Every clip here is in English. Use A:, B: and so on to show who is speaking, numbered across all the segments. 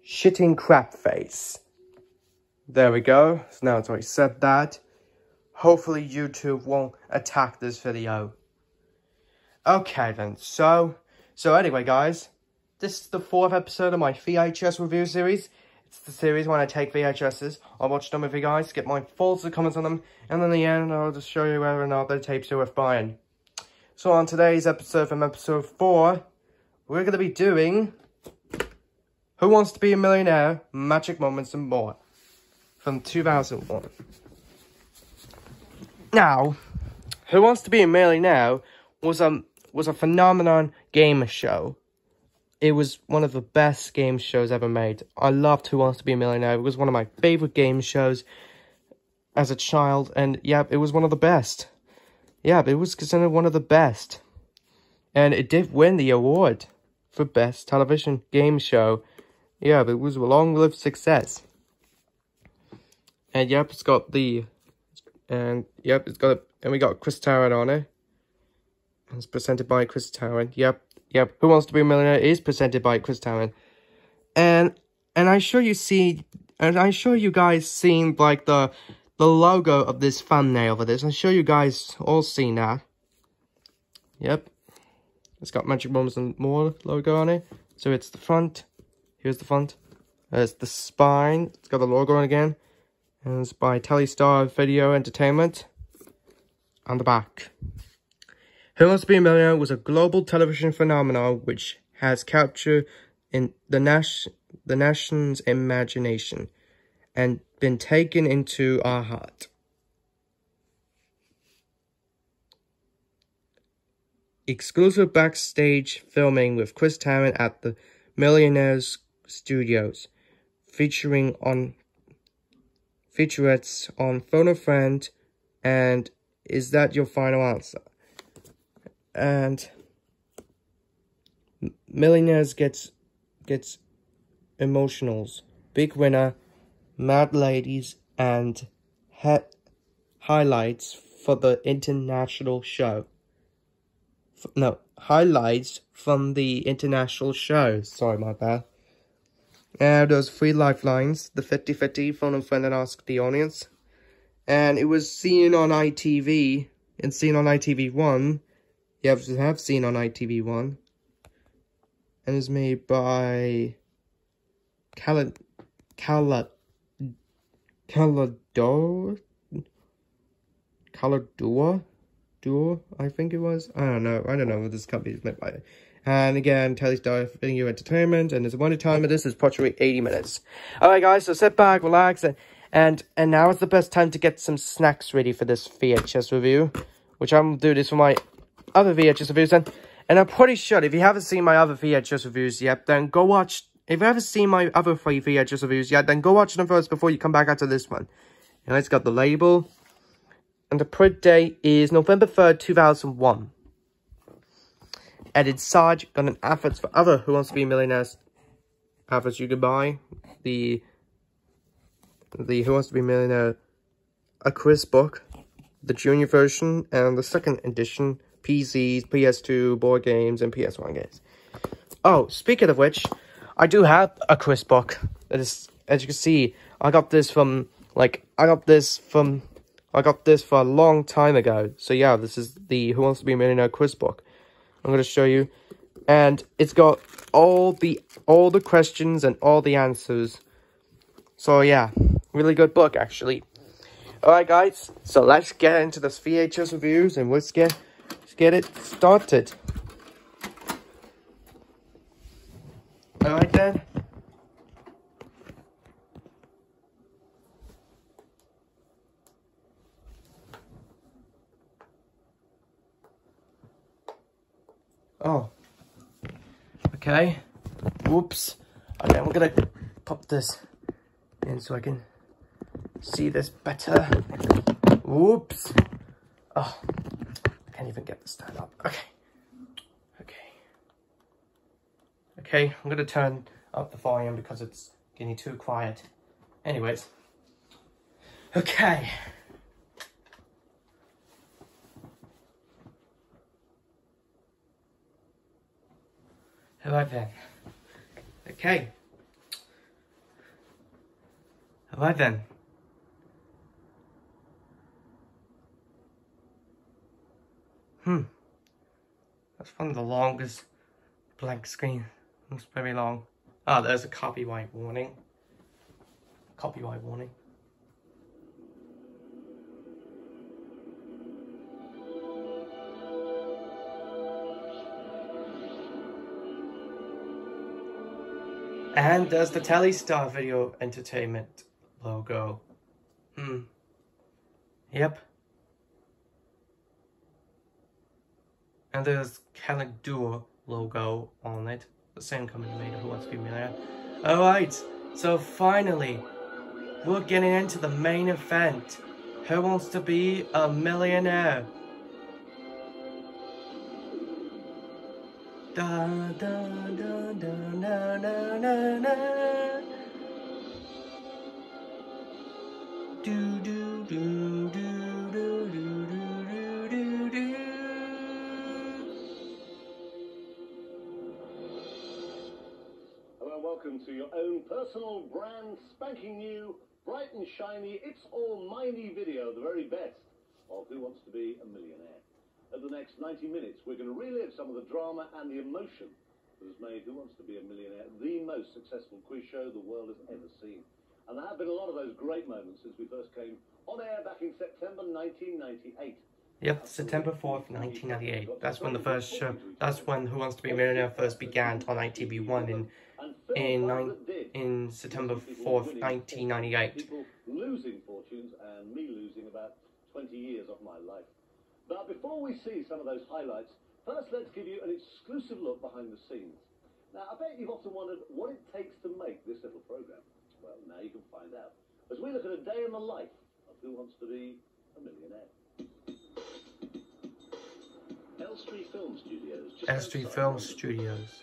A: shitting crap face. There we go. So now it's already said that. Hopefully YouTube won't attack this video. Okay then, so anyway guys, this is the 4th episode of my VHS review series. It's the series when I take VHSs, I'll watch them with you guys, get my thoughts and comments on them, and in the end I'll just show you whether or not the tapes are worth buying. So on today's episode, from episode 4, we're going to be doing Who Wants to Be a Millionaire? Magic Moments and More from 2001. Now, Who Wants to Be a Millionaire was a phenomenon game show. It was one of the best game shows ever made. I loved Who Wants to Be a Millionaire. It was one of my favorite game shows as a child, and yeah, it was one of the best. Yeah, it was considered one of the best. And it did win the award for Best Television Game Show. Yeah, but it was a long-lived success. And yep, it's got the... And yep, it's got... And we got Chris Tarrant on it. And it's presented by Chris Tarrant. Yep. Who Wants to Be a Millionaire is presented by Chris Tarrant. And I'm sure you see... And I'm sure you guys seen, like, the logo of this thumbnail for this. I'm sure you guys all seen that. Yep. It's got Magic Moments and More logo on it. So it's the front. Here's the front. There's the spine. It's got the logo on again. And it's by Telstar Video Entertainment. On the back. Who Wants to Be a Millionaire was a global television phenomenon which has captured in the nation's imagination and been taken into our heart. Exclusive backstage filming with Chris Tarrant at the Millionaires Studios, featurettes on Phone a Friend and Is That Your Final Answer? And Millionaires gets emotionals, Big Winner, Mad Ladies, and highlights for the international show. Highlights from the international show. Sorry, my bad. And there's 3 lifelines. The 50-50, Phone a Friend and Ask the Audience. And it was seen on ITV. And seen on ITV1. You have seen on ITV1. And it's made by Calador, I think it was. I don't know what this company is made by. And again, Telstar Video Entertainment, and there's one time of this is approximately 80 minutes. Alright guys, so sit back, relax, and now is the best time to get some snacks ready for this VHS review, which I'm gonna do this for my other VHS reviews, and I'm pretty sure if you haven't seen my other VHS reviews yet, then go watch. If you haven't seen my other 3 VHS reviews yet, then go watch them first before you come back out to this one. And it's got the label. And the print date is November 3rd, 2001. And inside, got an advert for other Who Wants to Be Millionaires adverts you can buy. The Who Wants to Be Millionaire a quiz book, the junior version, and the 2nd edition, PCs, PS2, board games, and PS1 games. Oh, speaking of which, I do have a quiz book. That is, as you can see, I got this for a long time ago. So yeah, this is the Who Wants to Be a Millionaire quiz book. I'm going to show you. And it's got all the questions and all the answers. So yeah, really good book actually. Alright guys, so let's get into this VHS reviews and let's get it started. Alright then. Oh. Okay. Whoops. Okay, I'm gonna pop this in so I can see this better. Whoops. Oh. I can't even get this stand up. Okay, I'm gonna turn up the volume because it's getting too quiet. Anyways. Okay. Alright then. Okay. Alright then. That's one of the longest blank screen. It's very long. Ah, there's a copyright warning. Copyright warning. And there's the Telstar Video Entertainment logo. Yep. And there's Canuck Duo logo on it. The same company made Who Wants to Be a Millionaire. Alright, so finally, we're getting into the main event. Who Wants to Be a Millionaire? Da da da da na na na na. Do do do do do do do do do.
B: Hello, welcome to your own personal brand, spanking new, bright and shiny, it's almighty video, the very best of Who Wants to Be a Millionaire. Over the next 90 minutes, we're going to relive some of the drama and the emotion that has made Who Wants to Be a Millionaire the most successful quiz show the world has ever seen. And there have been a lot of those great moments since we first came on air back in September 1998.
A: Yep, September 4th, 1998. That's when the first show, that's when Who Wants to Be a Millionaire first began on ITV1 in September 4th, 1998.
B: People losing fortunes and me losing about 20 years of my life. But before we see some of those highlights, first let's give you an exclusive look behind the scenes. Now, I bet you've often wondered what it takes to make this little program. Well, now you can find out as we look at a day in the life of Who Wants to Be a Millionaire. Elstree Film Studios.
A: Elstree Film Studios.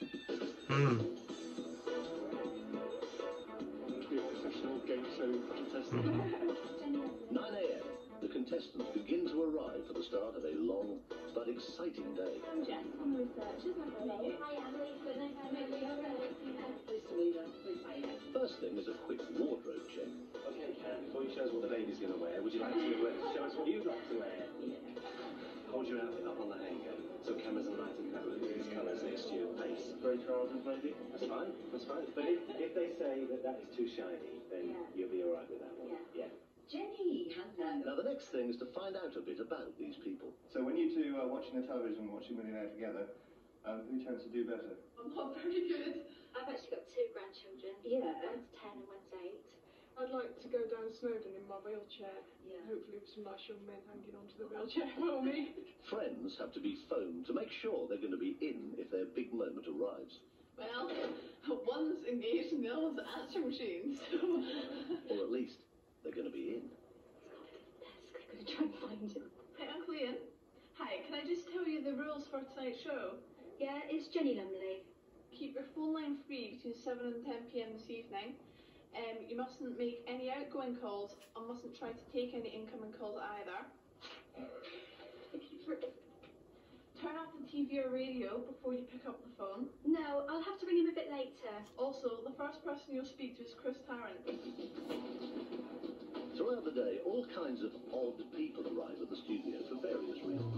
B: Professional game show contestant. 9 a.m. The contestants begin to arrive for the start of a long but exciting day.
C: I'm Jess, I'm a researcher. Hi, Emily.
B: First thing is a quick wardrobe check.
D: Okay, Karen, before you show us what the baby's going to wear, would you like to show us what you'd like to wear?
C: Yeah.
D: Hold your outfit up on the hanger so cameras and lighting can have a look at these colours next to your face.
B: Very Charlton, maybe?
D: That's fine, that's fine. But if they say that that is too shiny, then you'll be alright with that one. Yeah.
C: Jenny, hello.
B: Now, the next thing is to find out a bit about these people.
E: So when you two are watching the television, watching Millionaire together, who tends to do better?
C: I'm not very good. I've actually got 2 grandchildren. Yeah. One's 10 and one's 8.
F: I'd like to go down Snowdon in my wheelchair.
C: Yeah.
F: Hopefully with some nice young men hanging onto the wheelchair for me.
B: Friends have to be phoned to make sure they're going to be in if their big moment arrives.
F: Well, one's engaged and the other's an answering machine, so...
B: Or at least they're going to be in.
C: I'm going to try and find him.
F: Hey, Uncle Ian. Hi, can I just tell you the rules for tonight's show?
C: Yeah, it's Jenny Lumley.
F: Keep your phone line free between 7 and 10 p.m. this evening. You mustn't make any outgoing calls and mustn't try to take any incoming calls either. Turn off the TV or radio before you pick up the phone.
C: No, I'll have to ring him a bit later.
F: Also, the first person you'll speak to is Chris Tarrant.
B: Throughout the day, all kinds of odd people arrive at the studio for various reasons.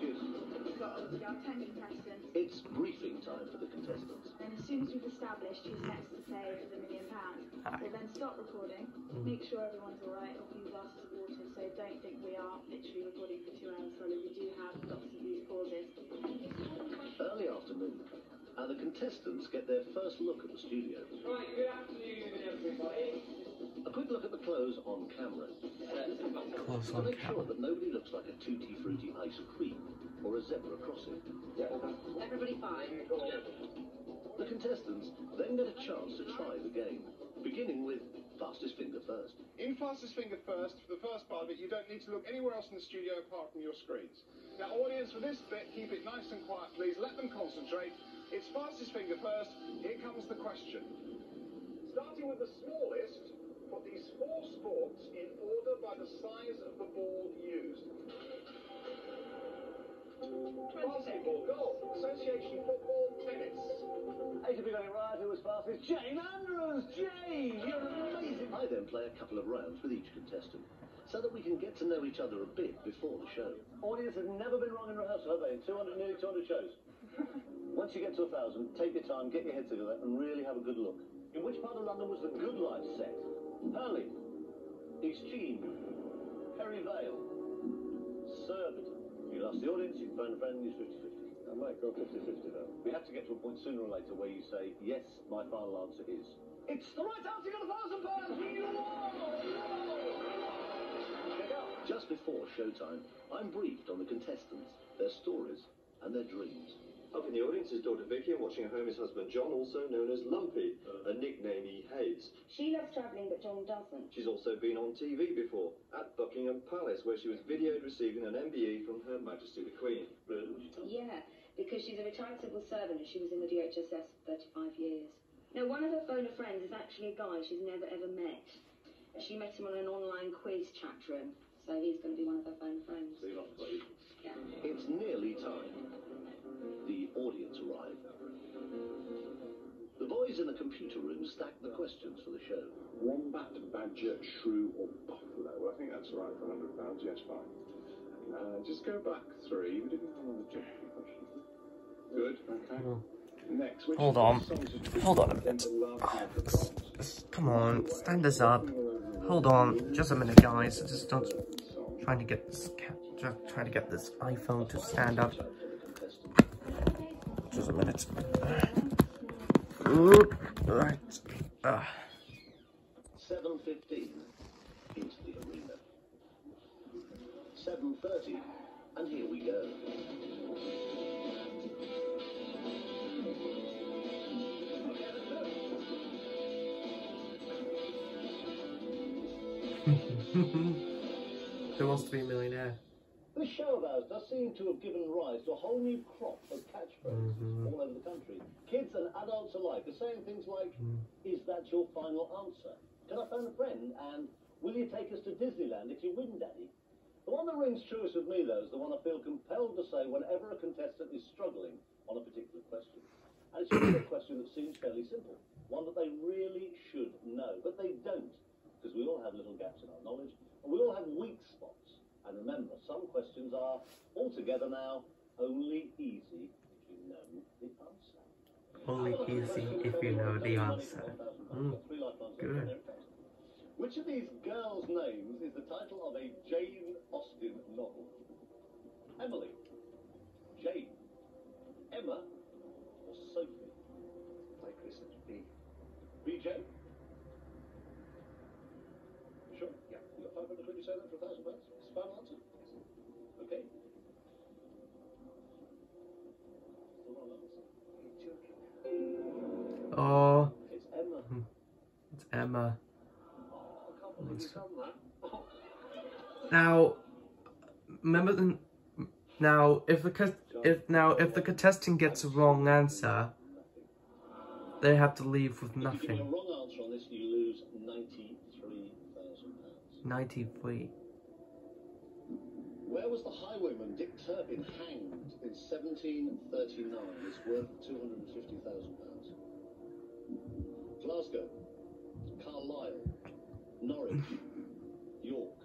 F: We've got obviously our 10 contestants.
B: It's briefing time for the contestants.
C: And as soon as we've established who's next to play for the £1 million, we'll then stop recording, make sure everyone's alright, a few glasses of water, so don't think we are literally recording for 2 hours solid. We do have lots of these pauses.
B: Early afternoon, and the contestants get their first look at the studio.
G: Right, good afternoon, everybody.
B: A quick look at the clothes on camera. To make sure that nobody looks like a tutti frutti ice cream or a zebra crossing.
C: Everybody fine?
B: The contestants then get a chance to try the game, beginning with fastest finger first.
E: In fastest finger first, for the first part of it, you don't need to look anywhere else in the studio apart from your screens. Now, audience, for this bit, keep it nice and quiet, please. Let them concentrate. It's fastest finger first. Here comes the question. Starting with the smallest, put these 4 sports in order by the size of the ball used. Basketball, golf, association football, tennis.
B: Hey, to be got it right, who was fastest? Jane Andrews! Jane, you're amazing! Hi there, then play a couple of rounds with each contestant, so that we can get to know each other a bit before the show. Audience have never been wrong in rehearsal, have they? Nearly 200 shows. Once you get to 1,000, take your time, get your head together, and really have a good look. In which part of London was the Good Life set? Hurley, East Cheam, Perry Vale, Surbiton. You ask the audience, you can phone a friend, use 50-50. I might go 50-50 though. We have to get to a point sooner or later where you say, yes, my final answer is. It's the right answer, you got £1,000! Check out. Just before showtime, I'm briefed on the contestants, their stories, and their dreams.
H: Up in the audience is daughter Vicky, and watching at home is husband John, also known as Lumpy, a nickname he hates.
I: She loves travelling, but John doesn't.
H: She's also been on TV before, at Buckingham Palace, where she was videoed receiving an MBE from Her Majesty the Queen.
I: Yeah, because she's a retired civil servant and she was in the DHSS for 35 years. Now, one of her phone friends is actually a guy she's never ever met. She met him on an online quiz chat room, so he's going to be one of her phone friends.
B: Yeah. It's nearly time. The audience arrive. The boys in the computer room stack the questions for the show.
E: Wombat, badger, shrew, or buffalo? Well, I think that's right for £100. Yes, fine. Just go back 3. We didn't have another geography question. Good. Okay. Next.
A: Hold on. Hold on a minute. Come on, stand this up. Hold on, just a minute, guys. Just don't trying to get this iPhone to stand up. Just a minute. Right.
B: 7:15 into the arena. 7:30, and here we go.
A: Who wants to be a millionaire?
B: This show of ours does seem to have given rise to a whole new crop of catchphrases all over the country. Kids and adults alike are saying things like, is that your final answer? Can I phone a friend? And will you take us to Disneyland if you win, Daddy? The one that rings truest with me, though, is the one I feel compelled to say whenever a contestant is struggling on a particular question. And it's usually a question that seems fairly simple, one that they really should know, but they don't, because we all have little gaps in our knowledge, and we all have weak spots. And remember, some questions are, altogether now, only easy if you know the answer.
A: Only easy if you know the answer. Good.
B: Which of these girls' names is the title of a Jane Austen novel? Emily, Jane, Emma, or Sophie?
D: Like Chris, it's B.
B: BJ? Sure? Yeah. You got 500 quid, you say that for £1,000? It's the final answer? Okay. The wrong answer.
A: Oh.
B: It's Emma.
A: It's Emma.
B: Oh, I can't believe you've done that.
A: Now, remember the if the contestant gets a wrong answer, they have to leave with
B: If you give me a
A: nothing.
B: wrong answer on this, you lose £93,000.
A: 93.
B: Where was the highwayman Dick Turpin hanged in 1739? It's worth £250,000. Glasgow, Carlisle, Norwich, York.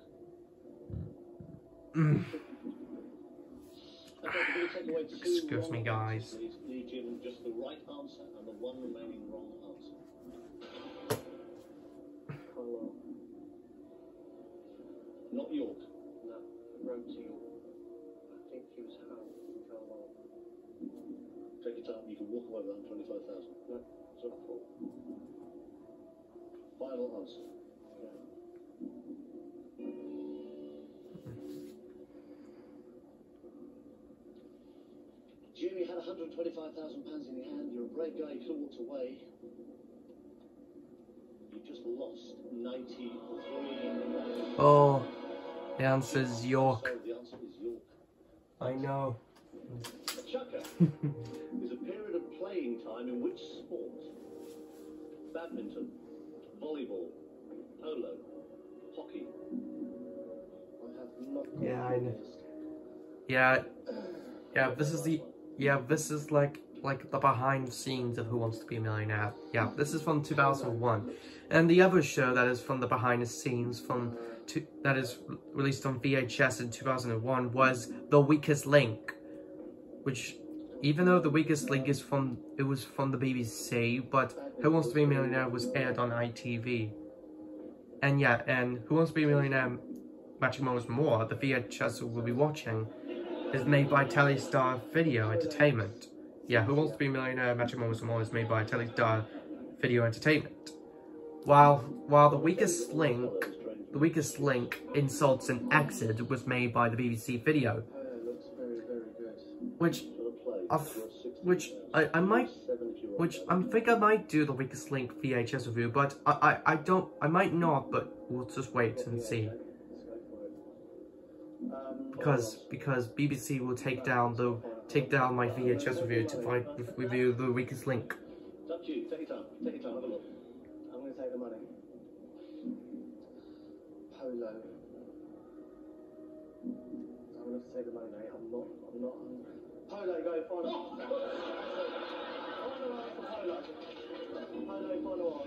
B: Okay, we're going to take away 2
A: Excuse me,
B: wrong
A: guys.
B: answers. Leave Jim just the right answer and the one remaining wrong answer.
D: Carlisle.
B: Not York.
D: No, wrote to York. I think he was hung in Carlisle.
B: Take your time. You can walk away with £125,000.
D: No, it's not full.
B: Final answer. Jimmy had £125,000 in your hand. You're a brave guy. You could have walked away. You just lost 93,000.
A: Oh, the answer is York.
B: So the answer is York.
A: I know.
B: A chukker is a period of playing time in which sport? Badminton, volleyball, polo, hockey. I have not.
A: Yeah, I know. Yeah, this is the. Yeah, this is like like the behind the scenes of Who Wants to Be a Millionaire. Yeah, this is from 2001. And the other show that is from the behind the scenes that is released on VHS in 2001 was The Weakest Link, which, even though The Weakest Link was from the BBC, but Who Wants to Be a Millionaire was aired on ITV. And yeah, and Who Wants to Be a Millionaire Magic Moments More, the VHS we'll be watching, is made by Telstar Video Entertainment. Yeah, Who Wants to Be a Millionaire Magic Moments More is made by Telstar Video Entertainment. While The Weakest Link, Insults and Exit was made by the BBC Video. Which I think I might do The Weakest Link VHS review, but I might not, but we'll just wait and see. Because BBC will take down my VHS review to review The Weakest Link.
B: It's up to you. Take your time. Take your time. Have a look.
D: I'm going to take the money. Polo. I'm going to take the money, mate. I'm not hungry. Polo, go find a...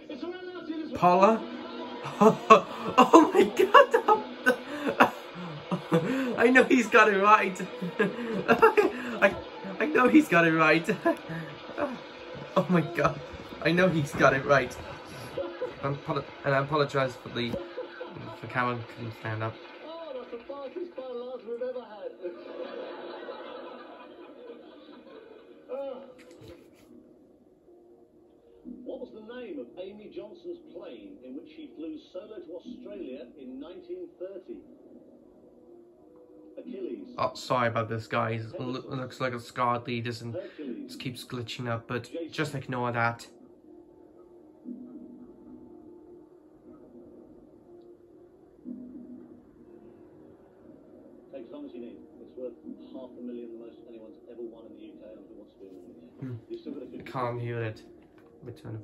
B: It's all right now, see this.
A: Paula? Oh my god! I know he's got it right. I know he's got it right. Oh my god. I know he's got it right. And I apologise for Cameron couldn't stand up.
B: Oh, that's the fastest car laugh we've ever had. What was the name of Amy Johnson's plane in which she flew solo to Australia in 1930? Achilles.
A: Oh, sorry about this, guys. It looks like a scarred lead, and just keeps glitching up, but just ignore that.
B: Take as long as you need. It's worth $500,000, the most anyone's ever won in the UK, and Who Wants to Be a Millionaire. You've still got a
A: I can't hear it. Return of...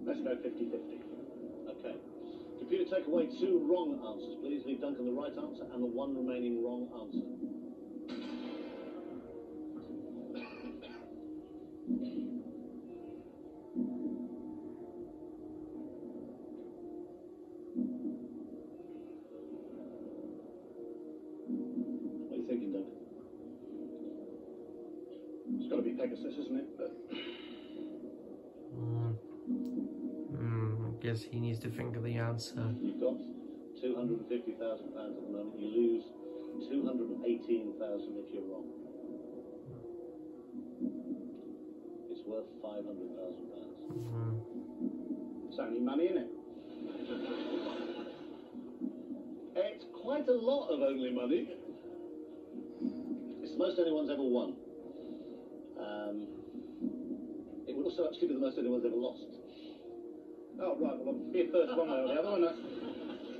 B: Let's go 50-50. Okay. Computer, take away 2 wrong answers, please. Leave Duncan the right answer and the 1 remaining wrong answer. What are you thinking, Duncan? It's got to be Pegasus, isn't it?
A: I guess he needs to think of the answer.
B: You've got £250,000 at the moment. You lose £218,000 if you're wrong. It's worth £500,000.
E: It's only money, isn't it?
B: It's quite a lot of only money. It's the most anyone's ever won. It would also actually be the most anyone's ever lost.
E: Oh, right, well, I'll be first one way or the other, won't I?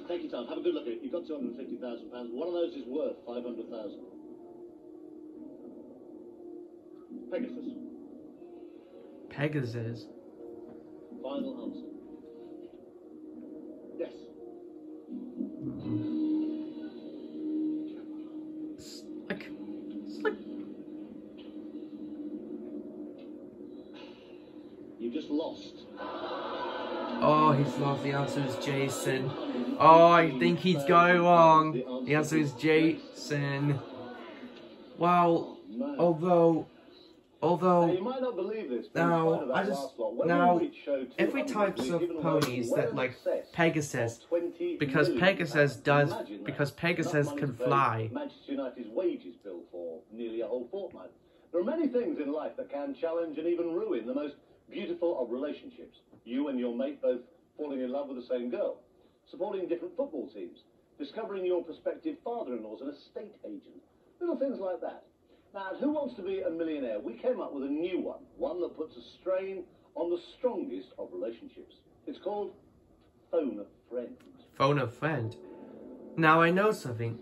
B: Take your time, have a good look at it. You've got £250,000. One of those is worth $500,000.
E: Pegasus.
A: Pegasus?
B: Final answer.
E: Yes.
A: It's like...
B: You just lost.
A: Oh, he's lost. The answer is Jason. Oh, I think he's got it wrong. The answer is Jason. Well, although
B: you might not believe this,
A: every types of ponies that like Pegasus, because Pegasus can fly.
B: Manchester United's wages bill for nearly a whole fortnight. There are many things in life that can challenge and even ruin the most beautiful of relationships. You and your mate both falling in love with the same girl, supporting different football teams, discovering your prospective father-in-law as an estate agent, little things like that. Now, at Who Wants to Be a Millionaire, we came up with a new one that puts a strain on the strongest of relationships. It's called Phone a Friend.
A: Phone a Friend? Now I know something.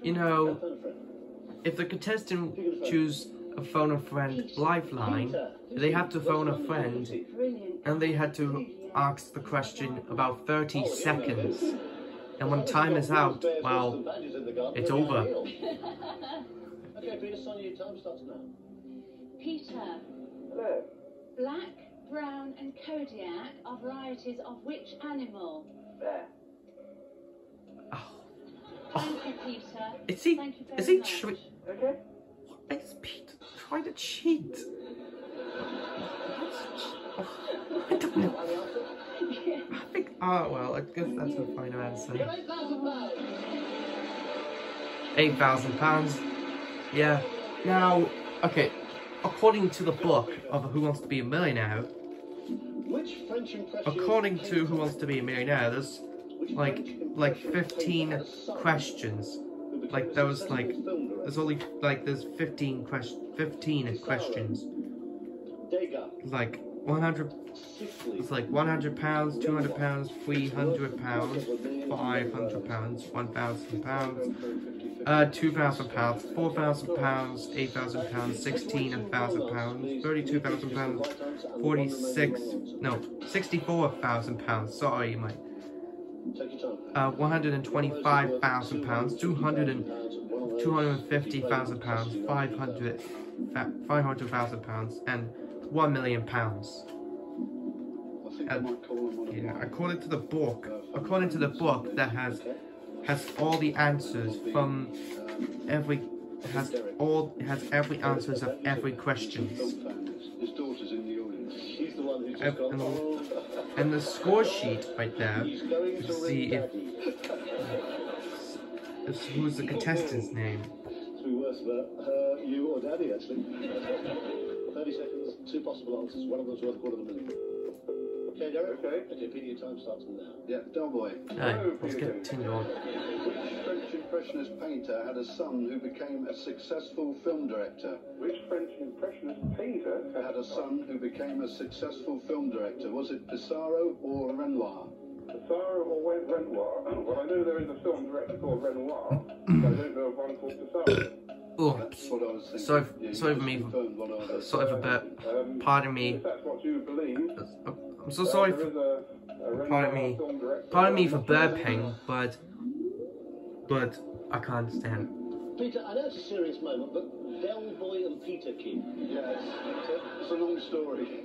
A: You know, if the contestant choose a Phone a Friend lifeline, they have to phone a friend, and they had to ask the question about 30 seconds. And when time is out, well, it's over.
B: Okay, Peter, Sonia, your time starts now.
C: Peter.
E: Hello.
C: Black, brown and Kodiak are varieties of which animal?
E: Bear.
C: Thank you, Peter.
A: Is he?
C: Thank you very
A: Is he?
C: much.
E: Okay.
A: What is Peter trying to cheat? I don't know. I think. Oh well, I guess that's the final answer. £8,000. Yeah. Now, okay. According to the book of Who Wants to Be a Millionaire, according to Who Wants to Be a Millionaire, there's like 15 questions. Like there was like there's only like there's 15 questions. Like 100. It's like £100, £200, £300, £500, £1,000, £2,000, £4,000, £8,000, £16,000, £32,000, £64,000. Sorry, mate. £125,000, £250,000, £500,000, and £1 million. Yeah, according to the book that has all the answers from every every answers of every question. And the score sheet right there to see if who's the contestant's name.
B: It's worse about her, you, or Daddy, actually. 30 seconds, 2 possible answers. One of them's worth $250,000. Okay, Derek? Okay. Okay, Peter, your time starts now.
E: Yeah, Delboy.
A: Alright, let's continue on.
E: Which French Impressionist painter had a son who became a successful film director? Which French Impressionist painter had a son who became a successful film director? Was it Pissarro or Renoir? Pissarro or Renoir? Well, I know there is a film director called Renoir, but I don't know of one called Pissarro.
A: Oh, sorry for me, sorry for pardon me.
E: If that's what you believe.
A: I'm so sorry for, pardon me for burping, but I can't stand.
B: Peter, I know it's a serious moment, but Del Boy and Peter Kid.
E: Yes, it's a long story.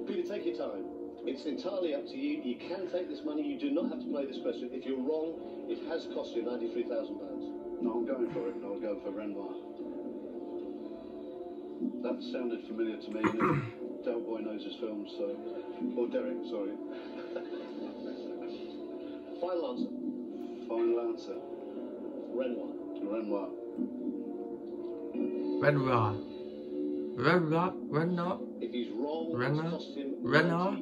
B: Peter, take your time. It's entirely up to you. You can take this money. You do not have to play this question. If you're wrong, it has cost you £93,000.
E: No, I'm going for it. I'll go for Renoir. That sounded familiar to me. Del Boy knows his films, so... Or Derek, sorry.
B: Final answer.
E: Final answer.
B: Renoir.
E: Renoir.
A: Renoir.
B: If he's wrong,
A: Renoir.
B: it's cost him
A: Renoir.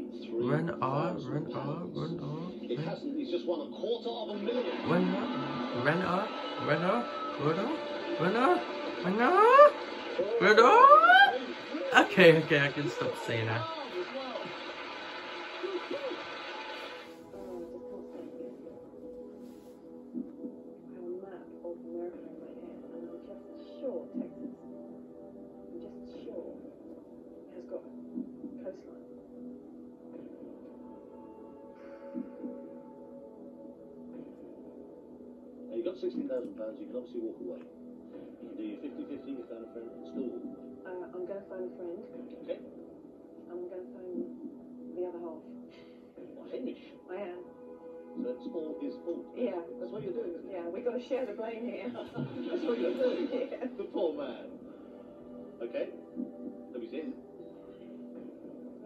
B: It hasn't. He's just won $250,000.
A: Renoir. Okay, I can stop saying that.
B: You've got £16,000. You can obviously walk away. You can do your 50-50. You found a friend and still walk away.
I: I'm going to phone a friend.
B: Okay.
I: I'm going to phone the other half.
B: Well, Hamish.
I: I am.
B: So it's all his fault.
I: Yeah.
B: That's what you're doing, isn't it?
I: Yeah, we've got to share the blame here.
B: That's what you're doing.
I: Yeah.
B: The poor man. Okay. Nobody's in.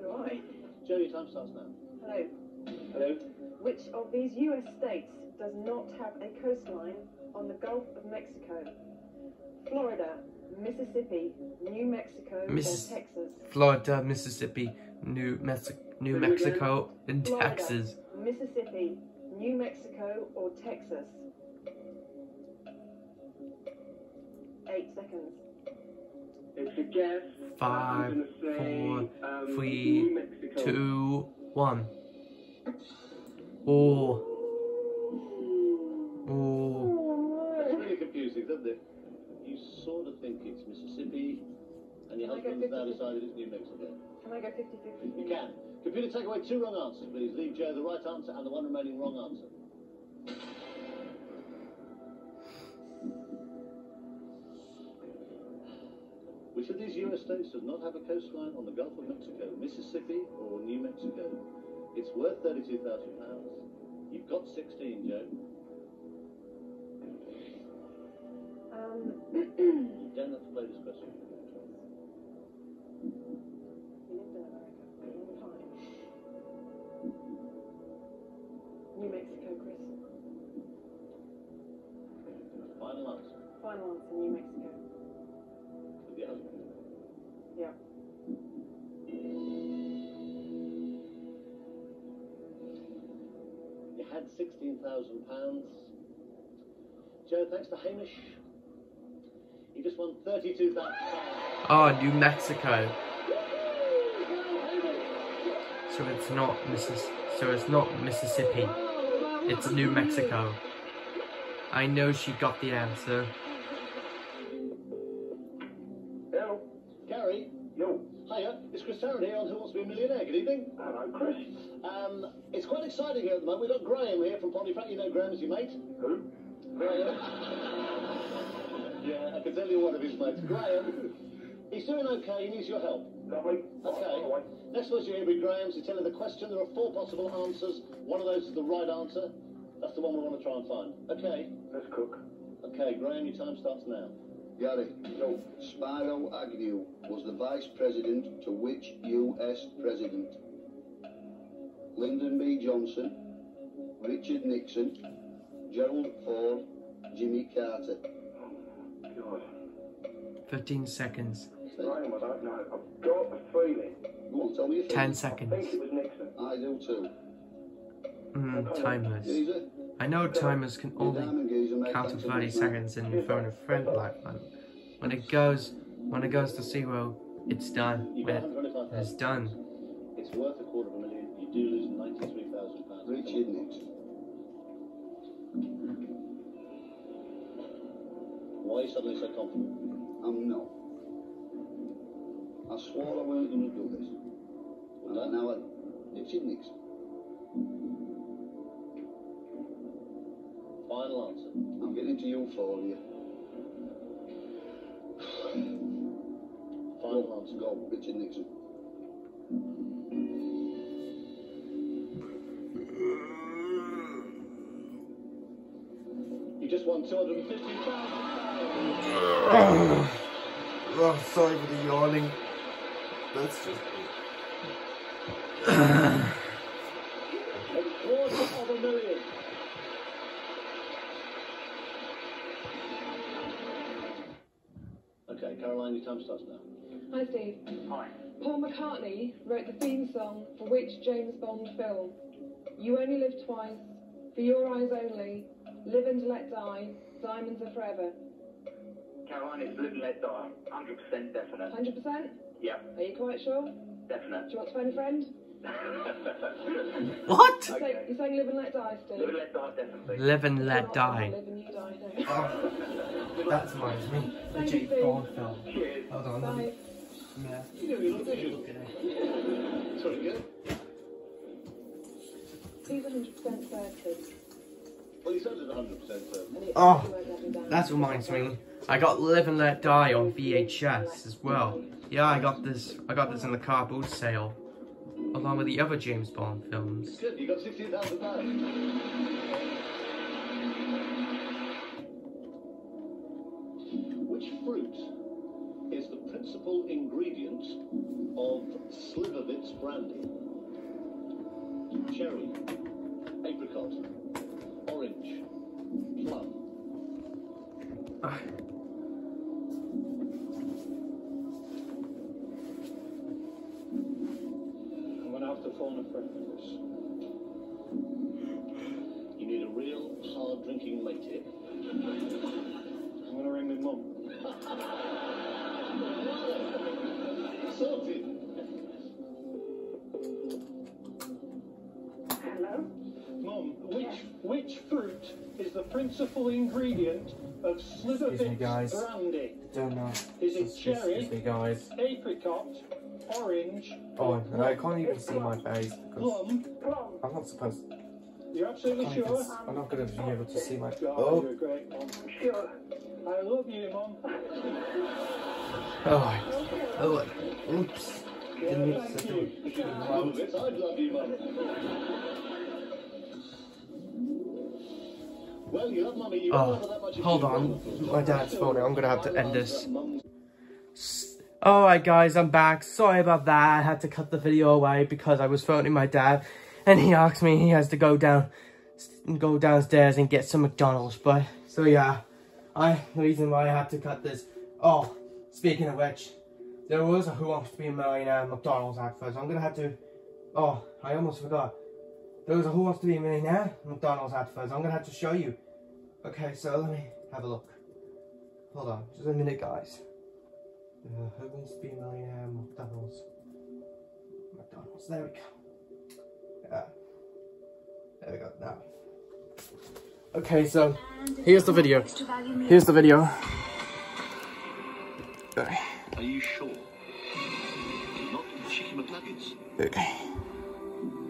I: Right.
B: Joe, your time starts now.
I: Hello.
B: Hello.
I: Which of these US states does not have a coastline on the Gulf of Mexico? Florida, Mississippi, New Mexico, or Texas?
A: Florida, Mississippi, New Mexico, and
I: Florida,
A: Texas.
I: Mississippi, New Mexico, or Texas? 8 seconds.
E: It's a guess.
A: 5, 4, 3, 2, 1. Oh.
B: It's really confusing, doesn't it? You sort of think it's Mississippi, and your husband's now decided it's New Mexico.
J: Can I go 50-50?
B: You can. Computer, take away 2 wrong answers, please. Leave Joe the right answer and the one remaining wrong answer. Which of these US states does not have a coastline on the Gulf of Mexico? Mississippi or New Mexico? It's worth £32,000. You've got 16, Joe. You don't have to play this question.
J: New Mexico, Chris.
B: Final answer.
J: Final answer, New Mexico.
B: With your husband.
J: Yeah.
B: You had £16,000. Joe, thanks to Hamish, you just won £32,000.
A: Oh, New Mexico. So it's not Mississippi. It's New Mexico. I know she got the answer.
B: Hello. Gary. Yo. Hiya, it's Chris Tarrant here on Who Wants to Be a Millionaire. Good evening. Hello, Chris. It's quite exciting here at the moment. We've got Graham here from Pontefract. You know Graham's your mate? Who? Graham. Yeah, I can tell you one of his mates. Graham. He's doing okay. He needs your help. Lovely. Okay. Next question here will be Graham's. He's telling the question. There are 4 possible answers. One of those is the right answer. That's the one we want to try and find. Okay. Let's cook. Okay, Graham, your time starts now.
K: Gary, Spyro Agnew was the vice president to which US president? Lyndon B. Johnson, Richard Nixon, Gerald Ford, Jimmy Carter.
B: God.
A: 15 seconds.
K: Graham, I don't know. I've got a feeling. Go on, tell me your
A: 10 seconds.
K: I think it was Nixon. I do too.
A: Timers. I know timers can only count to 30 seconds in the phone a friend lifeline. When it goes to 0, it's done. It's done.
B: It's worth $250,000. You do lose £93,000.
K: Richard Nixon.
B: Why are you suddenly so confident?
K: I'm not. I swore I weren't going to do this. And now Richard Nixon.
B: Final answer.
K: I'm getting to you for you.
B: Final answer.
K: Go, Richard Nixon.
B: You just won £250,000.
A: Oh, sorry for the yawning. That's just...
B: $250,000. Okay, Caroline, your time starts now.
J: Hi, Steve.
B: Hi.
J: Paul McCartney wrote the theme song for which James Bond film? You Only Live Twice, For Your Eyes Only, Live and Let Die, Diamonds Are Forever.
L: Caroline, it's Live and Let Die. 100% definite.
J: 100%?
L: Yeah.
J: Are you quite sure?
L: Definite.
J: Do you want to phone a friend?
A: What?
J: You're saying Live and Let Die, Steve?
L: Live and Let Die, definitely.
A: Live and Let Die.
J: Live and you die, no.
A: That reminds me. The James Bond film.
L: Cheers.
A: Hold on.
J: Bye.
A: Yeah.
B: You look visual. Sorry, good.
J: He's 100% certain.
B: Well, you said it's 100% certain.
A: Oh, that reminds me. I got Live and Let Die on VHS as well. Yeah, I got this in the car boot sale, along with the other James Bond films.
B: Good, you got £16,000. Which fruit is the principal ingredient of Slivovitz brandy? Cherry, apricot, orange, plum.
E: I'm going to have to phone a friend for this.
B: You need a real hard drinking mate here.
E: I'm going to ring my mum.
B: Sorted.
E: Hello? Mum, which fruit is the principal
M: principal ingredient of Slitherfix brandy?
A: Don't know.
M: Is it cherry,
A: excuse me, guys.
M: apricot, orange?
A: Oh, and I can't even see my face because
M: Plum.
A: I'm not supposed.
M: You're absolutely sure?
A: I'm not going to be able to see my.
M: Oh, you're a great mom. Sure. I love you, Mom.
A: Oh, oops. Didn't mean to do it.
B: I love you, Mum. Well, you love Mummy. You don't have that much.
A: Hold on. My dad's phoning. I'm going to have to end this. Alright, guys, I'm back. Sorry about that. I had to cut the video away because I was phoning my dad. And he asked me he has to go downstairs and get some McDonald's. But, so yeah. The reason why I had to cut this. Oh, speaking of which, there was a Who Wants to Be a Millionaire McDonald's advert. So I'm gonna have to. Oh, I almost forgot. There was a Who Wants to Be a Millionaire McDonald's advert. So I'm gonna have to show you. Okay, so let me have a look. Hold on, just a minute, guys. Who Wants to Be a Millionaire McDonald's. There we go. Yeah. There we go. Now. Okay, so here's the video. Here's the video. Okay.
B: Are you sure? Not chicken McNuggets?
A: Okay.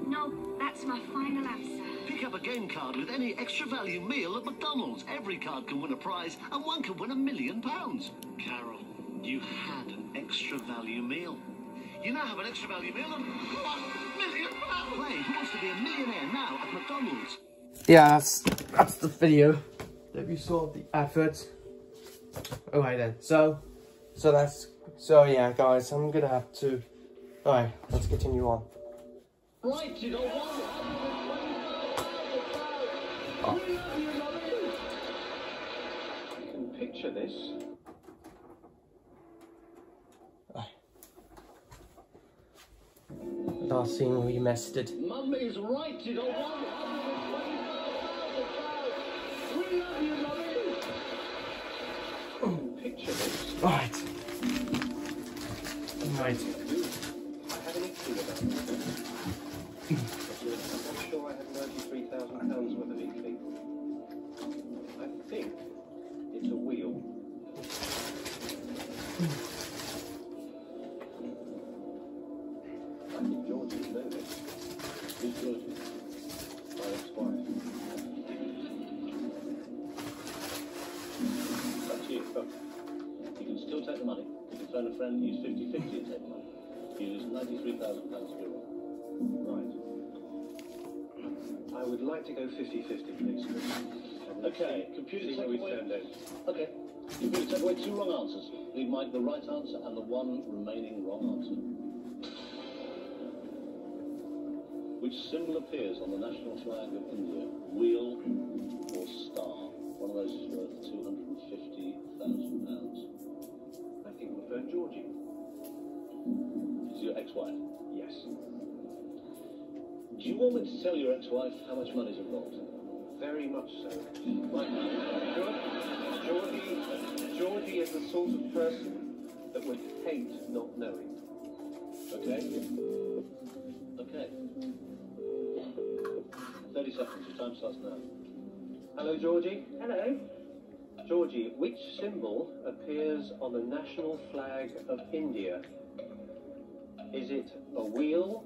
N: No, that's my final answer.
B: Pick up a game card with any extra value meal at McDonald's. Every card can win a prize, and one can win £1 million. Carol, you had an extra value meal. You now have an extra value meal and £1 million. Play Who Wants to Be a Millionaire now at McDonald's.
A: Yeah, that's the video that we saw the adverts. Alright then, so yeah, guys, I'm gonna have to. Alright, let's continue on.
B: Right, you don't want it.
M: You can picture this.
A: Last scene where you messed it.
B: Mummy's right, you don't want it. We love you, Mummy.
M: Picture this.
A: Right.
M: I had an inkling about it. I'm not sure I had £93,000 worth of inkling. I think it's a wheel. I think George would know this.
B: Who's Georgie?
M: My ex-wife.
B: That's you. You can still take the money. You can phone a friend and use 50-50 and take the money. You lose £93,000 if you're wrong.
M: Right. I would like to go 50-50, please.
B: Okay, computer
M: see
B: take
M: where we
B: away.
M: stand out.
B: Okay. Computer take away 2 wrong answers. Leave Mike the right answer and the 1 remaining wrong answer. Which symbol appears on the national flag of India? Wheel or star? One of those is worth £250,000.
M: I think we'll phone Georgie.
B: Is your ex-wife?
M: Yes.
B: Do you want me to tell your ex-wife how much money's involved?
M: Very much so.
B: Right.
M: Georgie is the sort of person that would hate not knowing.
B: Okay. Okay. 30 seconds. Your time starts now.
M: Hello, Georgie.
I: Hello.
M: Georgie, which symbol appears on the national flag of India? Is it a wheel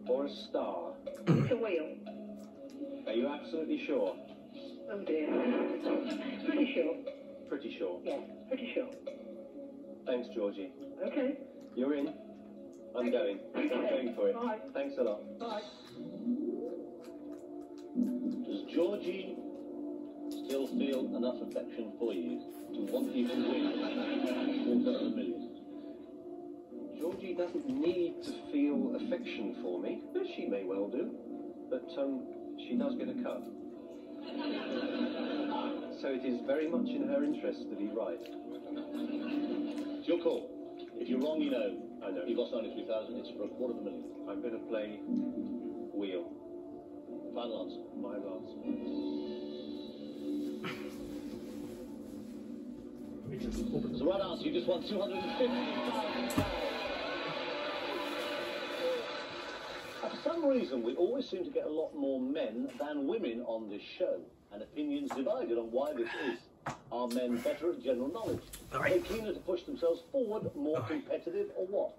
M: or a star?
I: It's a wheel.
M: Are you absolutely sure?
I: Oh dear. Pretty sure.
M: Pretty sure.
I: Yeah, pretty sure.
M: Thanks, Georgie.
I: Okay.
M: You're in. I'm going. I'm going for it.
I: Bye.
M: Thanks a lot.
I: Bye.
B: Does Georgie still feel enough affection for you to want you to win $250 million?
M: Georgie doesn't need to feel affection for me. She may well do. But she does get a cut. So it is very much in her interest that he write.
B: It's your call. If you're wrong, you know.
M: I know.
B: You've lost $93,000. It's for $250,000.
M: I'm going to play wheel.
B: Final answer.
M: Final answer.
B: It's the right answer. You just won $250,000. For some reason, we always seem to get a lot more men than women on this show. and opinions divided on why this is. Are men better at general knowledge? Are they keener to push themselves forward, more competitive, or what?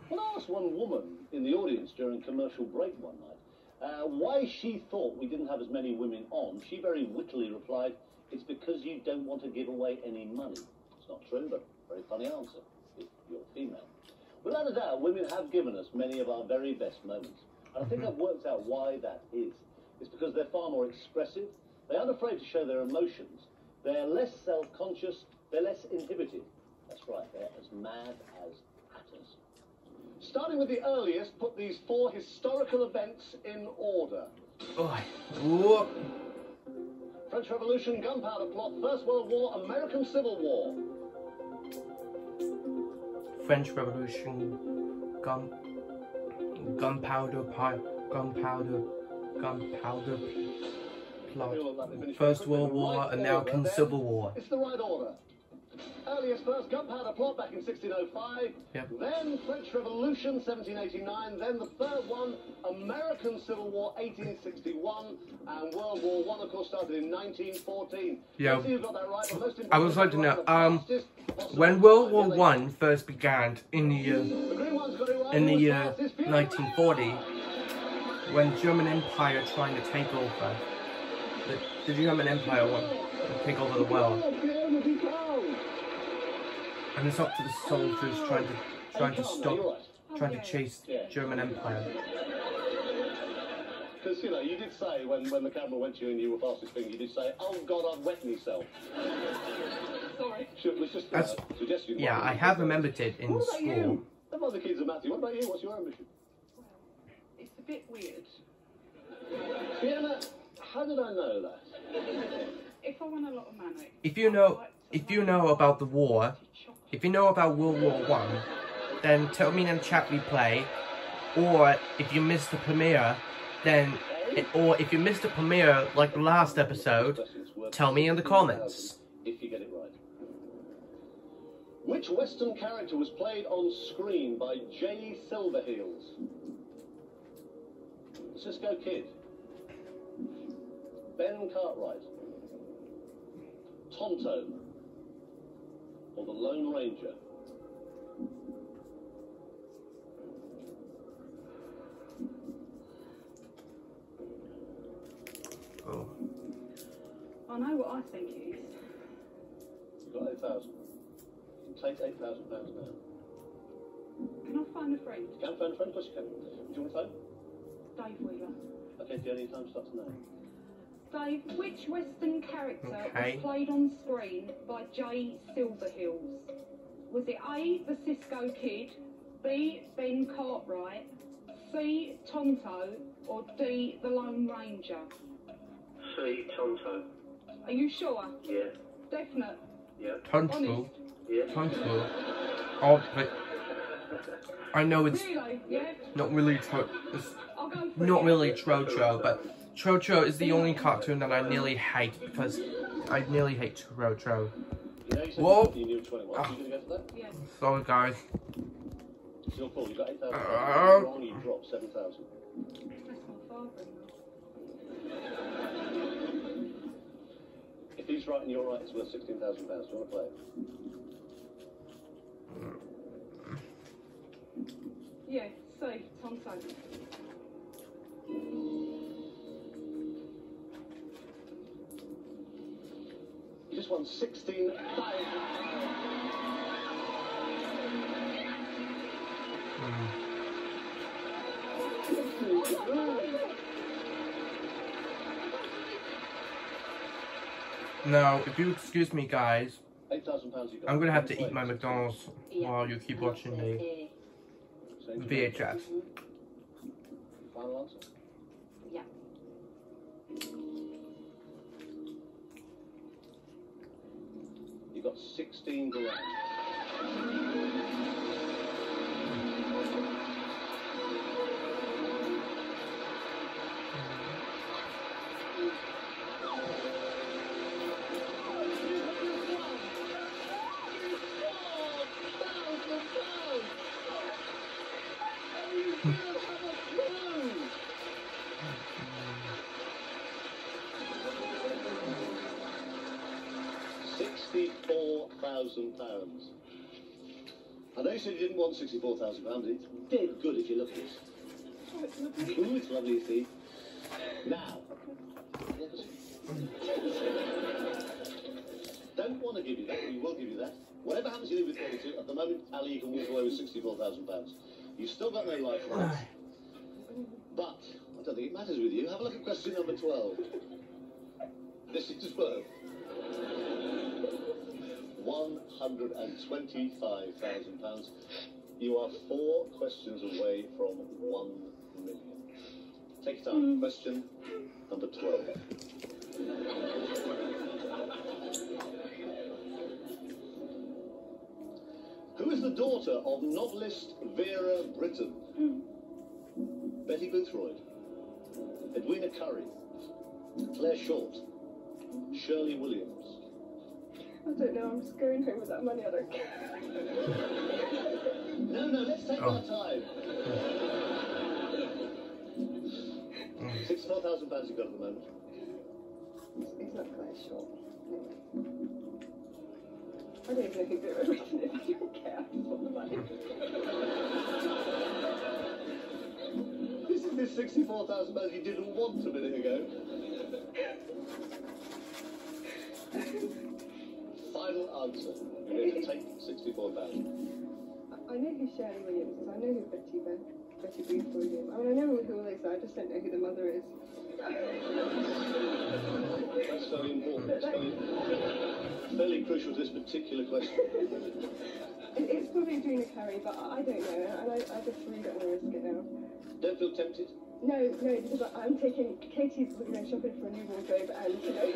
B: When I asked one woman in the audience during commercial break one night why she thought we didn't have as many women on, she very wittily replied, "It's because you don't want to give away any money." It's not true, but very funny answer if you're female. Without a doubt, women have given us many of our very best moments. And I think I've worked out why that is. It's because they're far more expressive, they aren't afraid to show their emotions, they're less self-conscious, they're less inhibited. That's right, they're as mad as hatters. Starting with the earliest, put these 4 historical events in order. French Revolution, Gunpowder Plot, First World War, American Civil War.
A: French Revolution, gunpowder plot, First World War, American Civil War.
B: It's the right order. Earliest first Gunpowder Plot back in 1605, then French Revolution 1789, then the third one, American Civil War 1861, and World War I, of course, started in 1914.
A: Yeah,
B: you've got that right, but most
A: I would like to know, when World War I first began in the year 1940, when German Empire trying to take over, the German Empire wanted to take over the world. And it's up to the soldiers trying to chase German Empire.
B: Because, you know, you did say, when the camera went to you and you were fastest finger, you did say, "Oh God, I've wet myself." Sorry. Let's just suggest you.
A: Yeah, I have remembered it in school.
B: You? Some other kids are Matthew. What about you? What's your ambition?
O: It's a bit weird.
B: Fiona, how did I know that?
O: If I want a lot of money.
A: If you know about the war, if you know about World War I, then tell me in the chat replay, or if you missed the premiere, or if you missed the premiere like the last episode, tell me in the comments.
B: If you get it right. Which Western character was played on screen by Jay Silverheels? Cisco Kid, Ben Cartwright, Tonto, or the Lone Ranger?
O: I know what I think it is.
B: You've got 8,000. You can take £8,000 now.
O: Can I phone a friend?
B: You can phone a friend? Of course you can. Do you want to phone?
O: Dave Wheeler.
B: Okay, do you need time to start now?
O: Dave, which Western character was played on screen by Jay Silverheels? Was it A, the Cisco Kid, B, Ben Cartwright, C, Tonto, or D, the Lone Ranger?
D: C, Tonto.
O: Are you sure?
D: Yeah.
O: Definite?
D: Yeah.
A: Tonto.
D: Yeah.
A: Tonto. Oh, but I know it's
O: really? Yeah.
A: not really not really Trotro, but Trotro is the only cartoon that I nearly hate because I nearly hate Trotro. Whoa! Sorry, guys.
B: You're full. You got 8,000. Wrong. You dropped 7,000. If he's right and you're right, it's worth £16,000. Do you want to play it?
O: Yeah, safe, Tonto.
B: You just won 16,000.
A: Now, if you excuse me, guys,
B: £8,000 you got.
A: I'm gonna have to eat my McDonald's while you keep watching the VHS.
B: Final answer?
I: Yeah.
B: You got 16 grand. £64,000. I know you said you didn't want £64,000, but it's dead good if you look at it. Ooh, it's lovely, you see. Now, don't want to give you that, but we will give you that. Whatever happens, you leave with 32. At the moment, Ali, you can walk away with £64,000. You've still got no life rights. But I don't think it matters with you. Have a look at question number 12. This is worth £125,000. You are 4 questions away from 1 million. Take your time. Question number 12. Who is the daughter of novelist Vera Brittain? Betty Boothroyd, Edwina Currie, Claire Short, Shirley Williams.
J: I don't know, I'm just going home with that money, I don't care.
B: No, let's take our time. £64,000 you've got at the moment.
J: It's not Claire Short. I don't even know who Vera Brittain is, I don't care, I just want the money.
B: This is this £64,000 you didn't want a minute ago. Final answer. You're going to take £64,000.
J: I know who Shirley Williams is, I know who Betty Boothroyd is. I mean, I know who all these are, I just don't know who the mother is.
B: That's very important. It's fairly crucial to this particular question.
J: It's probably Edwina Currie, but I don't know, and I just really don't want to risk it now.
B: Don't feel tempted?
J: No, because I'm taking... Katie's going shopping for a new wardrobe, and, you know...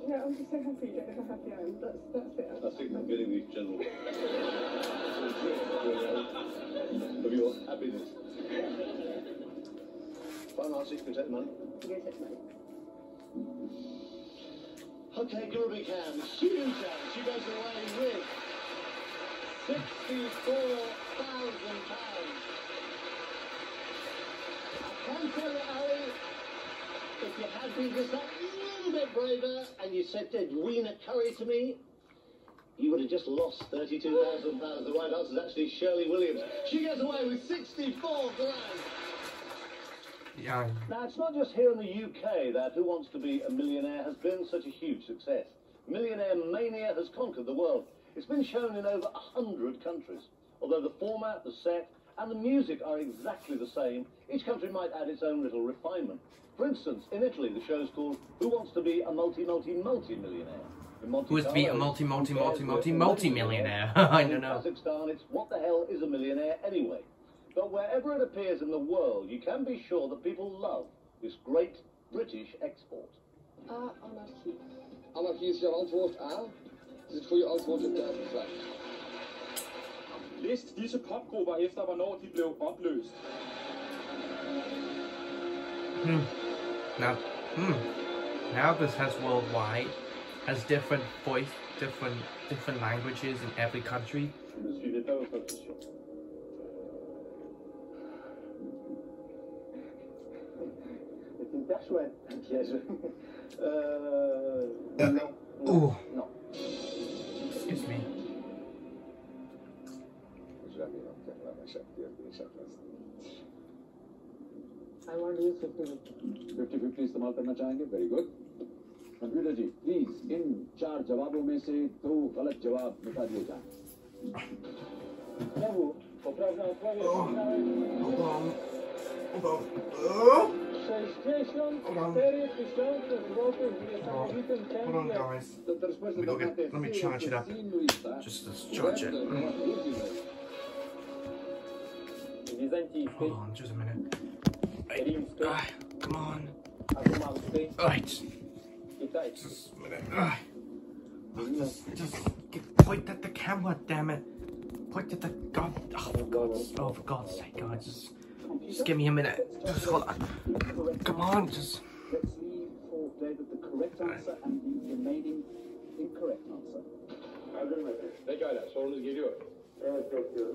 J: No, I'm just so happy you don't know how happy I am. That's it.
B: I think I'm getting the general... of your happiness. Final answer, you can take the money.
J: You can take the money.
B: Okay, give her a big hand. Huge hand. She goes away with £64,000. I can tell you, Ali, if you had been just that little bit braver and you said Edwina Currie to me, you would have just lost £32,000. The right answer is actually Shirley Williams. She gets away with 64 grand.
A: Yeah.
B: Now, it's not just here in the UK that Who Wants to Be a Millionaire has been such a huge success. Millionaire Mania has conquered the world. It's been shown in over 100 countries. Although the format, the set, and the music are exactly the same, each country might add its own little refinement. For instance, in Italy, the show's called Who Wants to Be a Multi-Millionaire?
A: Who wants to be a multi-millionaire? I don't know.
B: Kazakhstan, it's what the hell is a millionaire anyway? But wherever it appears in the world, you can be sure that people love this great British export.
J: Anarchie.
P: Anarchie is jouw antwoord A. Is het goede antwoord op deze vraag?
G: List disse popgrupper efter hvornår de blev opløst.
A: Now this has worldwide, has different voice, different languages in every country.
B: No.
A: Excuse me.
Q: I want to use 50-50 इस्तेमाल करना चाहेंगे. Very good. Computer ji, please इन 4 जवाबों में से 2 गलत जवाब मिटा दिए जाएं.
A: Hold on, guys. Let me charge it up. Just to charge it. Hold on, just a minute. Come on. Right. Just a minute. Just point at the camera, damn it. Point at the God. Oh, for God's sake, guys. Just give me a minute. Just hold on. Come on, just.
Q: Let's leave for David the correct answer and the remaining incorrect answer.
G: Pekala, sorunuz geliyor.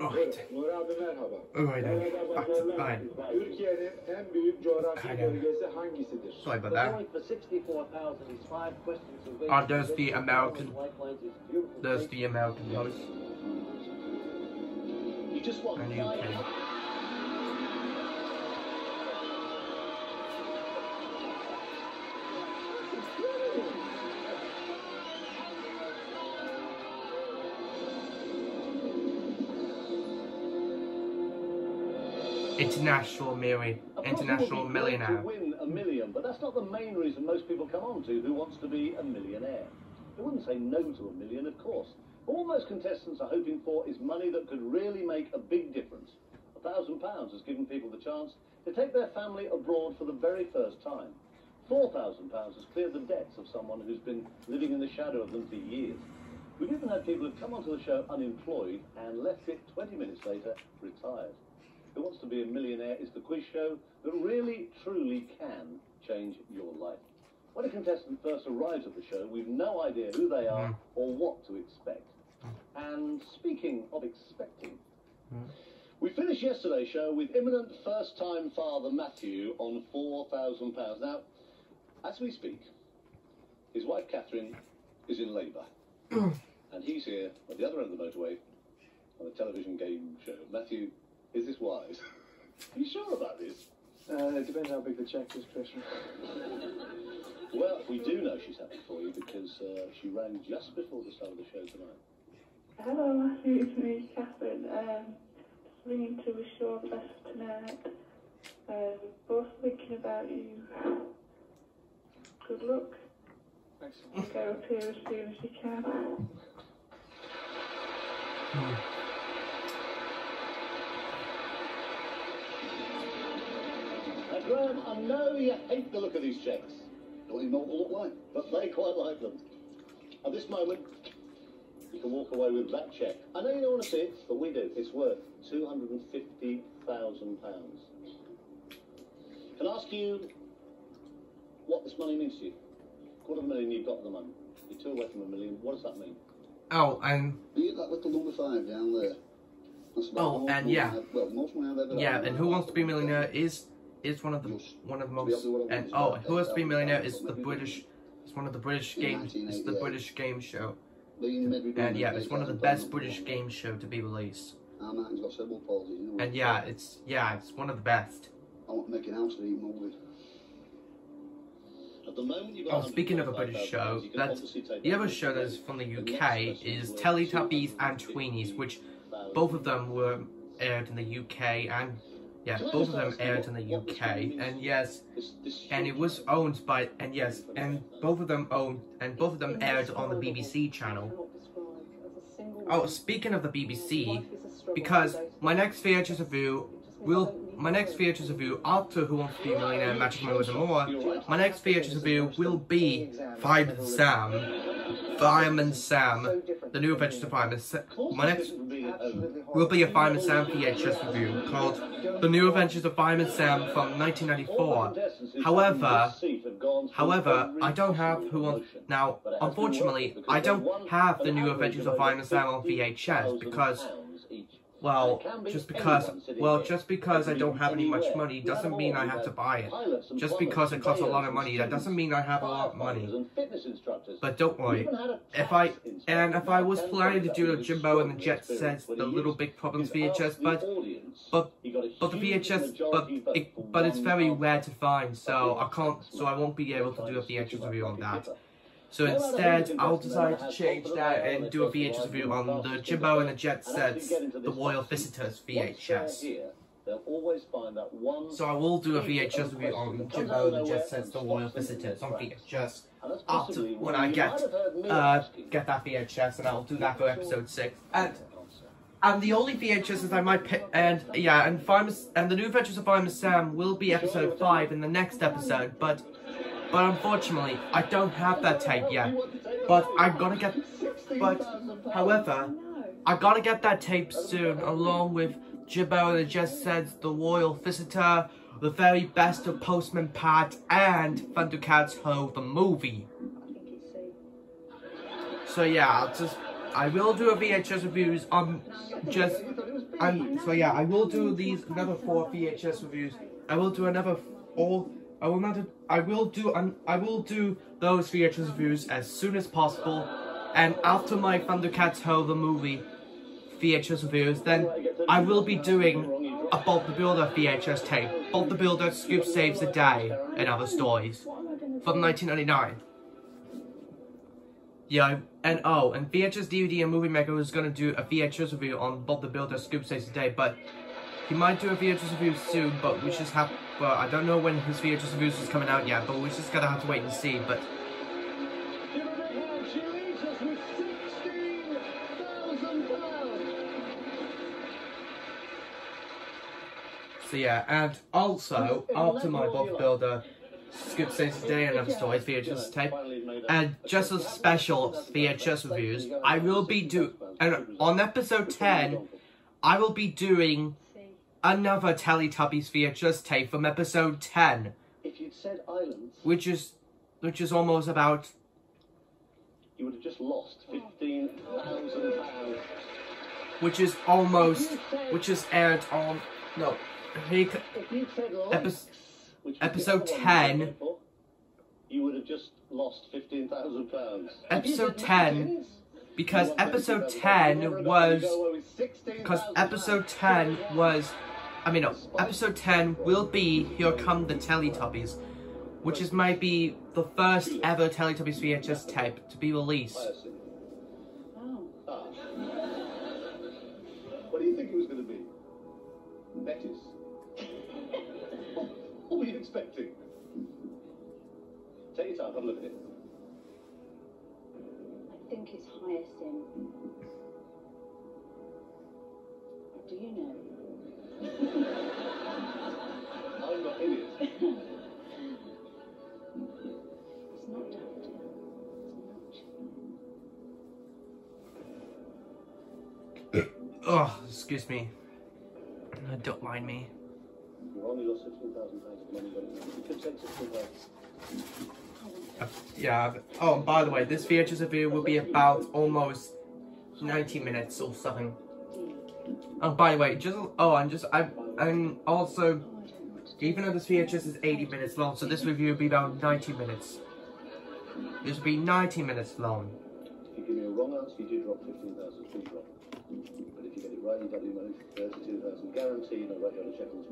E: Alright. Nur abi merhaba.
A: Alright, fine.
E: Türkiye'nin en büyük coğrafi bölgesi hangisidir?
A: Sorry about that. There's the American host. And UK. International millionaire.
B: To win $1 million, but that's not the main reason most people come on to Who Wants to Be a Millionaire. They wouldn't say no to $1 million, of course. All most contestants are hoping for is money that could really make a big difference. £1,000 has given people the chance to take their family abroad for the very first time. £4,000 has cleared the debts of someone who's been living in the shadow of them for years. We've even had people who've come onto the show unemployed and left it 20 minutes later retired. Who Wants to Be a Millionaire is the quiz show that really, truly can change your life. When a contestant first arrives at the show, we've no idea who they are or what to expect. And speaking of expecting, we finished yesterday's show with imminent first-time father Matthew on £4,000. Now, as we speak, his wife Catherine is in labour. And he's here at the other end of the motorway on a television game show. Matthew, is this wise? Are you sure about this?
M: It depends how big the check is, Trisha.
B: Well, we do know she's happy for you because she rang just before the start of the show tonight.
C: Hello, Matthew, it's me, Catherine. Just ringing to wish you all the best tonight. Both thinking about you. Good luck.
M: Excellent.
C: Go up here as soon as you can.
B: Now, Graham, I know you hate the look of these checks. Don't even know what they look like, but they quite like them. At this moment, you can walk away with that check. I know you don't want to see it, but we do. It's worth £250,000. Can I ask you what this money means to you? $250,000 you've got at the moment. You're 2 away from $1 million. What does that mean?
A: Oh, and
K: You get that little number 5 down there. That's about most
A: and
K: money
A: yeah,
K: most money I've ever
A: yeah,
K: had.
A: and Who Wants to Be a Millionaire is one of the most, and Who Wants to Be a Millionaire is the British, it's one of the British games, it's the British game show, and yeah, it's one of the best British game show to be released.
K: Martin's got cerebral palsy, you know.
A: And yeah, it's one of the best.
K: I want to make an house to eat movies.
B: At the moment, you've
A: Oh, speaking of a British show, the other show that is from the UK is Teletubbies and Tweenies, which both of them were aired in the UK, and yeah, both of them aired in the UK, and yes, and it was owned by, and yes, and both of them aired on the BBC channel. Oh, speaking of the BBC, because my next VHS review after Who Wants to Be a Millionaire, Magic Moments and more, my next VHS review will be Fireman Sam, the New Adventures of Fireman Sam. My next will be a Fireman Sam VHS review called The New Adventures of Fireman Sam from 1994. However, I don't have now, unfortunately, I don't have The New Adventures of Fireman Sam on VHS because, just because I don't have any much money doesn't mean I have to buy it. Just because it costs a lot of money, that doesn't mean I have a lot of money. But don't worry, if I was planning to do the Jimbo and the Jet Sets, the Little Big Problems VHS, but the VHS, but it's very rare to find, so I won't be able to do a VHS review on that. So instead, I'll decide to change that and do a VHS review on the Jimbo and the Jet Sets, the Royal Visitors VHS. So I will do a VHS review on Jimbo and the Jet Sets, the Royal Visitors on VHS after when I get that VHS, and I'll do that for episode 6. And the only VHSs I might pick, and the New Adventures of Fireman Sam will be episode 5 in the next episode, but unfortunately, I don't have that tape yet. But however, I gotta get that tape soon, along with Jimbo and the Jet Sets, the Royal Visitor, The Very Best of Postman Pat, and Thundercats Ho! The movie. So yeah, I will do a VHS reviews on so yeah, I will do these another 4 VHS reviews. I will do another I will do those VHS reviews as soon as possible, and after my Thundercats Ho the movie VHS reviews, then I will be doing a Bob the Builder VHS tape, Bob the Builder Scoop Saves the Day and Other Stories from 1999. Yeah, and VHS DVD and Movie Maker is gonna do a VHS review on Bob the Builder Scoop Saves the Day, but he might do a VHS review soon, but we just have, well, I don't know when his VHS reviews is coming out yet, but we're just gonna have to wait and see, but... So yeah, and also, after my Bob the Builder Scoop Saves the Day and Other Stories VHS tape, and just a special VHS reviews, I will be and on episode 10, I will be doing another Teletubbies VHS tape from episode 10,
B: If you'd said islands,
A: which is almost about,
B: you would have just lost £15,000.
A: which is aired on, no, episode 10,
B: you would have just lost £15,000.
A: Episode 10, because episode 10 was, episode 10 will be Here Come the Teletubbies, which might be the first ever Teletubbies VHS tape to be released.
B: What do you think it was going to be? Bettis? What were you expecting? Take your time, have a look at it.
I: I think it's hyacinth. Do you know?
B: I'm not in it.
I: It's not daffodil.
A: Oh, excuse me. Don't mind me.
B: You only lost £15,000 of money, but you could take £16,000.
A: Yeah. Oh, and by the way, this VHS review will be about almost 90 minutes or something. Oh, by the way, I'm also, even though this VHS is 80 minutes long, so this review will be about 90 minutes. This will be 90 minutes long.
B: If you give me a wrong answer, you do drop 15,000. Please drop. But if you get it right, you double your money, 32,000. Guaranteed, I'll write you on a check on the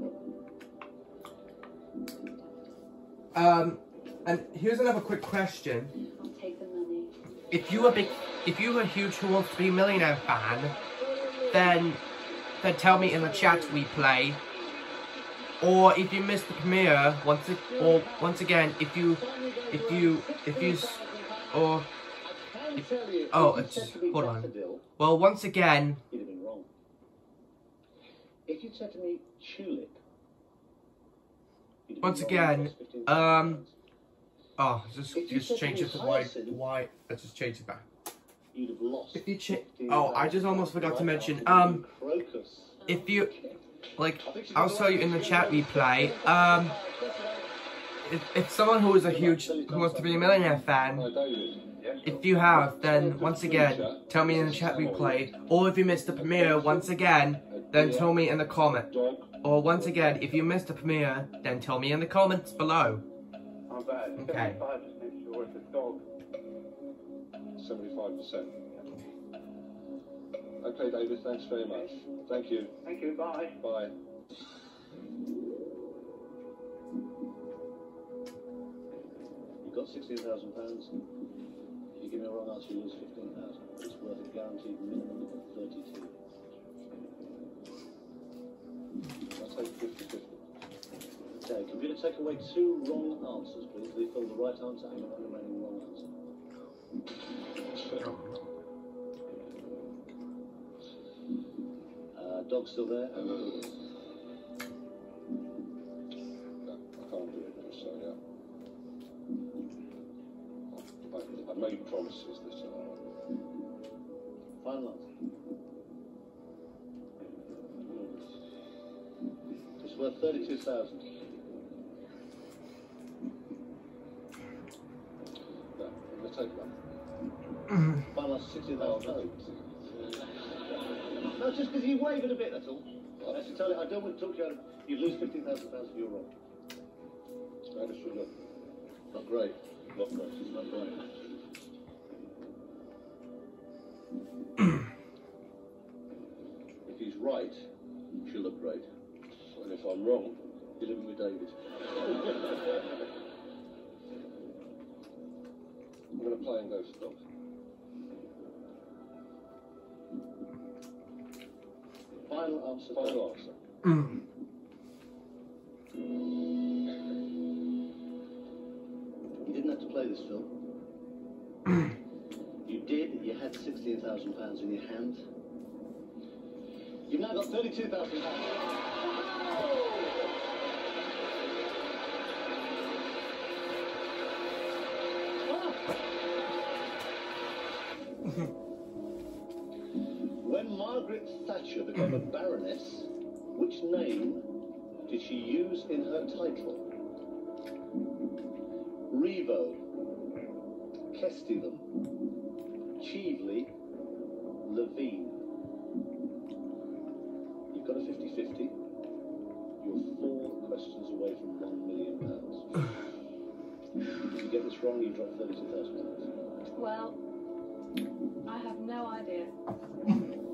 B: spot.
A: And here's another quick question.
I: I'll take the money.
A: If you were a huge Who Wants to Be a Millionaire fan, then tell me in the chat replay. Or if you missed the premiere, once again, hold on. Well, once again.
B: You'd have been wrong. If you'd said to me, tulip.
A: Once again, just change it to white. Let's just change it back.
B: You'd have lost.
A: If you I just almost forgot to mention. If you, I'll tell you in the chat replay. If someone who is a huge Who Wants to Be a Millionaire fan, if you have, then once again, tell me in the chat replay. Or if you missed the premiere, once again, then tell me in the comment. Or once again, if you missed the premiere, then tell me in the comments below. Okay.
E: 75%. Okay, David, thanks very much. Thank you.
L: Thank you, bye.
E: Bye.
B: You've got £16,000. If you give me a wrong answer, you lose 15,000. It's worth a guaranteed minimum of 32.
E: I'll take 50-50.
B: Okay, computer, take away 2 wrong answers, please. Refill the right answer and the remaining wrong answer. Dog's still there?
E: No, I can't do it, so yeah. I made promises this time.
B: Final answer. It's worth 32,000.
E: No, I'm going to take that.
B: Final lost £60,000. No, just because you wavered a bit, that's all. I have to tell you, I don't want to talk you out of... You'd lose £15,000 if you're wrong. That is sugar. Not great. Not great. It's not great. If he's right, she'll look great. And if I'm wrong, you're living with David. I'm going to play and go stop. Final answer. Final answer. You didn't have to play this film. You did. You had £16,000 in your hand. You've now got £32,000. When Margaret Thatcher became a baroness, which name did she use in her title? Revo, Kesteven, Cheveley, Levine. You've got a 50-50. You're 4 questions away from £1 million. If you get this wrong, you drop £32,000.
J: Well, I have no idea.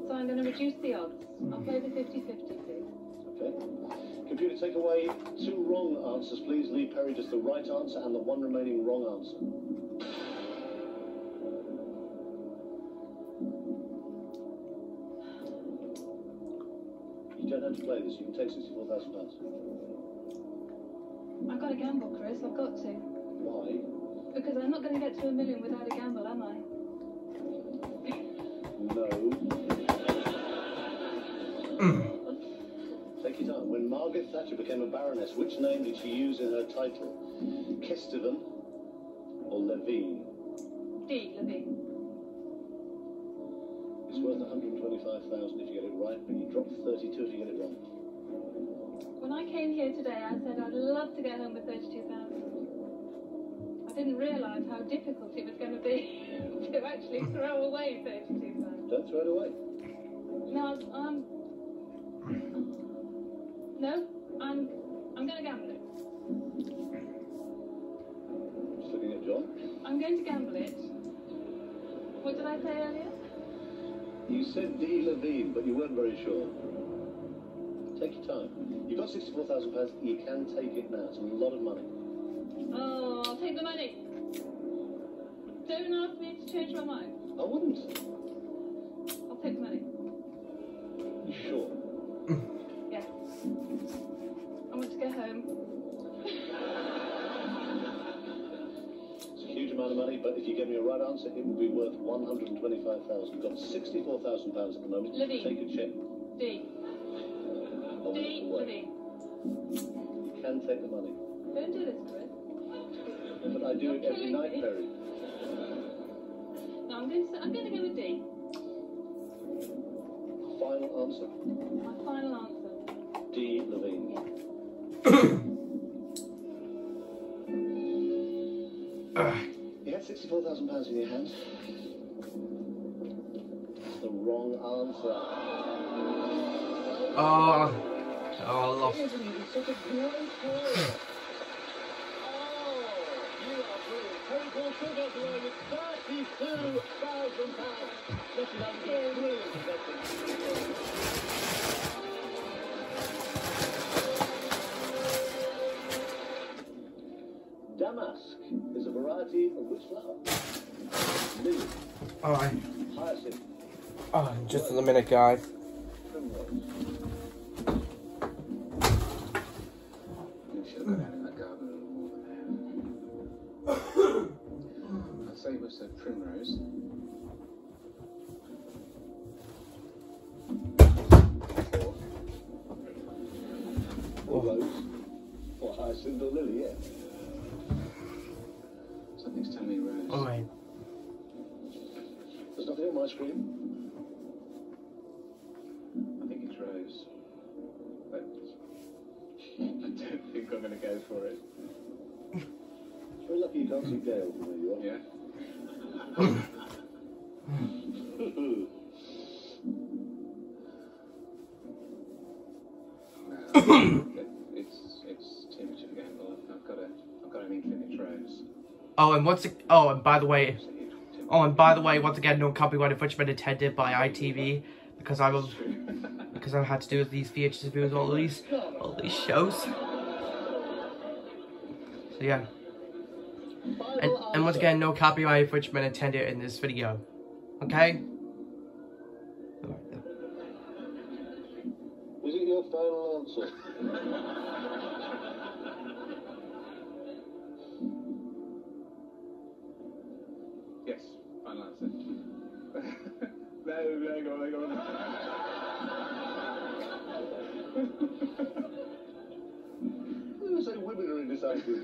J: So I'm going to reduce the odds. I'll play the 50-50, please.
B: Okay. Computer, take away 2 wrong answers, please. Leave Perry just the right answer and the 1 remaining wrong answer. You don't have to play this. You can take £64,000.
J: I've got to gamble, Chris. I've got to.
B: Why?
J: Because I'm not going to get to $1 million without a gamble, am I?
B: No. Take your time. When Margaret Thatcher became a baroness, which name did she use in her title? Kesteven or Levine?
J: D, Levine.
B: It's worth 125,000 if you get it right, but you drop 32 if you get it wrong.
J: When I came here today, I said I'd love to get home with 32,000. I didn't realise how difficult it was going to be to actually throw away 32,000.
B: Don't throw it away.
J: No, I'm going to gamble it.
B: Just looking at John.
J: I'm going to gamble it. What did I say earlier?
B: You said D. Levine, but you weren't very sure. Take your time. You've got £64,000. You can take it now. It's a lot of money.
J: Oh, I'll take the money. Don't ask me to change my mind.
B: I wouldn't.
J: I'll take the money.
B: You sure?
J: Yes. I want to go home.
B: It's a huge amount of money, but if you give me a right answer, it will be worth 125,000. You've got £64,000 at the moment.
J: Levine.
B: Take a check.
J: D. D. Levine.
B: You can take the money.
J: Don't do this, Chris.
B: But I do it every night, Perry.
J: No, I'm going to go with D.
B: Final answer.
J: My final answer.
B: D. Levine. You had £64,000 in your hand. That's the wrong answer.
A: Oh, I lost.
B: Damask is a variety of which flower? Lily.
A: Alright.
B: Hyacinth.
A: Oh, just in a minute, guys.
B: Primrose.
M: You should have gone out in that garden a little more than that. I'd say it was a primrose.
B: Or rose. Or hyacinth or lily, yeah.
M: Something's telling me rose.
A: Alright.
B: There's nothing on my screen.
M: I think it's rose. But I don't think I'm going to go for it.
B: It's very lucky you can't see Dale from where you are.
M: Yeah? It's too much of a gamble. I've got an inkling it throws.
A: And by the way, once again, no copyright infringement intended by ITV because I had to do these VHS reviews, all these shows. So yeah, and once again, no copyright infringement intended in this video. Okay.
K: Is it your final answer?
M: Yes, final answer. No, go on.
K: You say women are indecisive.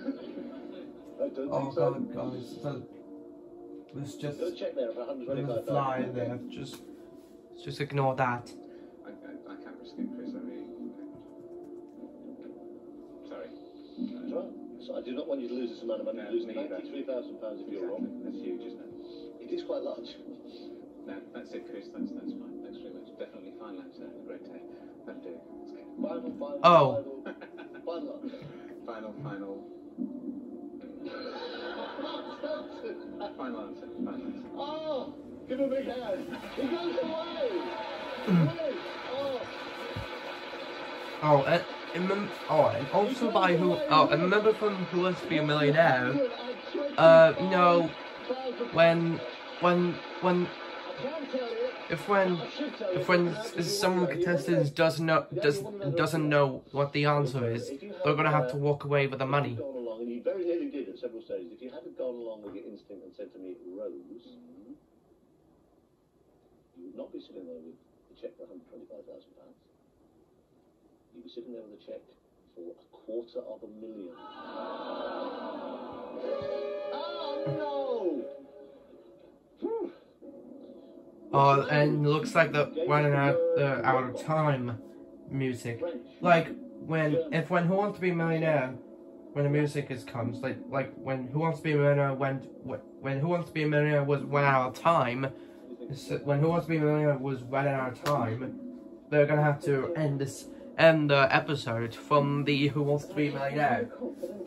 K: I don't think so.
A: God, guys, let's just
K: Go check there for 125,000.
A: fly there. Just ignore that.
M: I can't risk it, Chris. I mean, sorry.
K: That's right. So I do not want you to lose this amount of money.
M: No,
K: You lose
M: me either.
K: £93,000 if you're wrong.
M: That's huge, isn't it?
K: It is quite large.
M: No, that's it, Chris. That's fine. Thanks very much. Definitely final answer. Have a great day. That'll do. Let's go.
K: Final answer.
M: Final answer.
K: Oh, give him a big hand. He goes away.
A: And also by who? I remember from Who Wants to Be a Millionaire. You know, when some contestants doesn't know what the answer is, they're gonna have to walk away with the money.
K: And you very nearly did at several stages. If you hadn't gone along with your instinct and said to me, Rose, you would not be sitting there with a cheque for £125,000. You'd be sitting there with a cheque for £250,000. Oh no!
A: And it looks like they're running out of time music. Like when Who Wants to Be a Millionaire, when the music comes, like when Who Wants to Be a Millionaire when Who Wants to Be a Millionaire was run out of time. When Who Wants to Be a Millionaire was running out of time, they're gonna have to end the episode from the Who Wants to Be a Millionaire.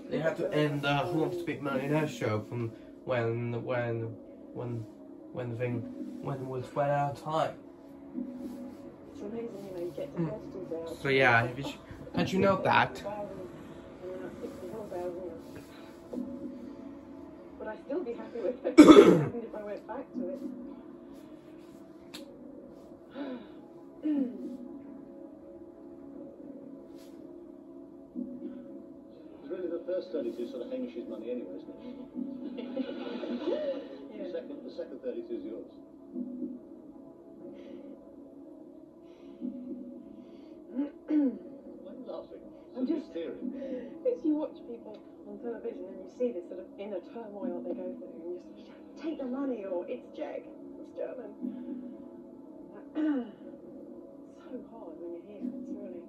A: They have to end the Who Wants to Be a Millionaire show from when it was run out of time.
R: It's amazing, you know, you get to festivals out.
A: So yeah, had you know that?
R: But I'd still be happy with it, even if I went back to it.
K: It's really the first 32 sort of Hamish's money anyway, isn't it?
R: Yeah.
K: The second 32 is yours. Why are you laughing?
R: I'm just tearing. Because you watch people on television and you see this sort of inner turmoil they go through, and you just shout, take the money, or it's Jack, it's German. So hard when you're here, it's really.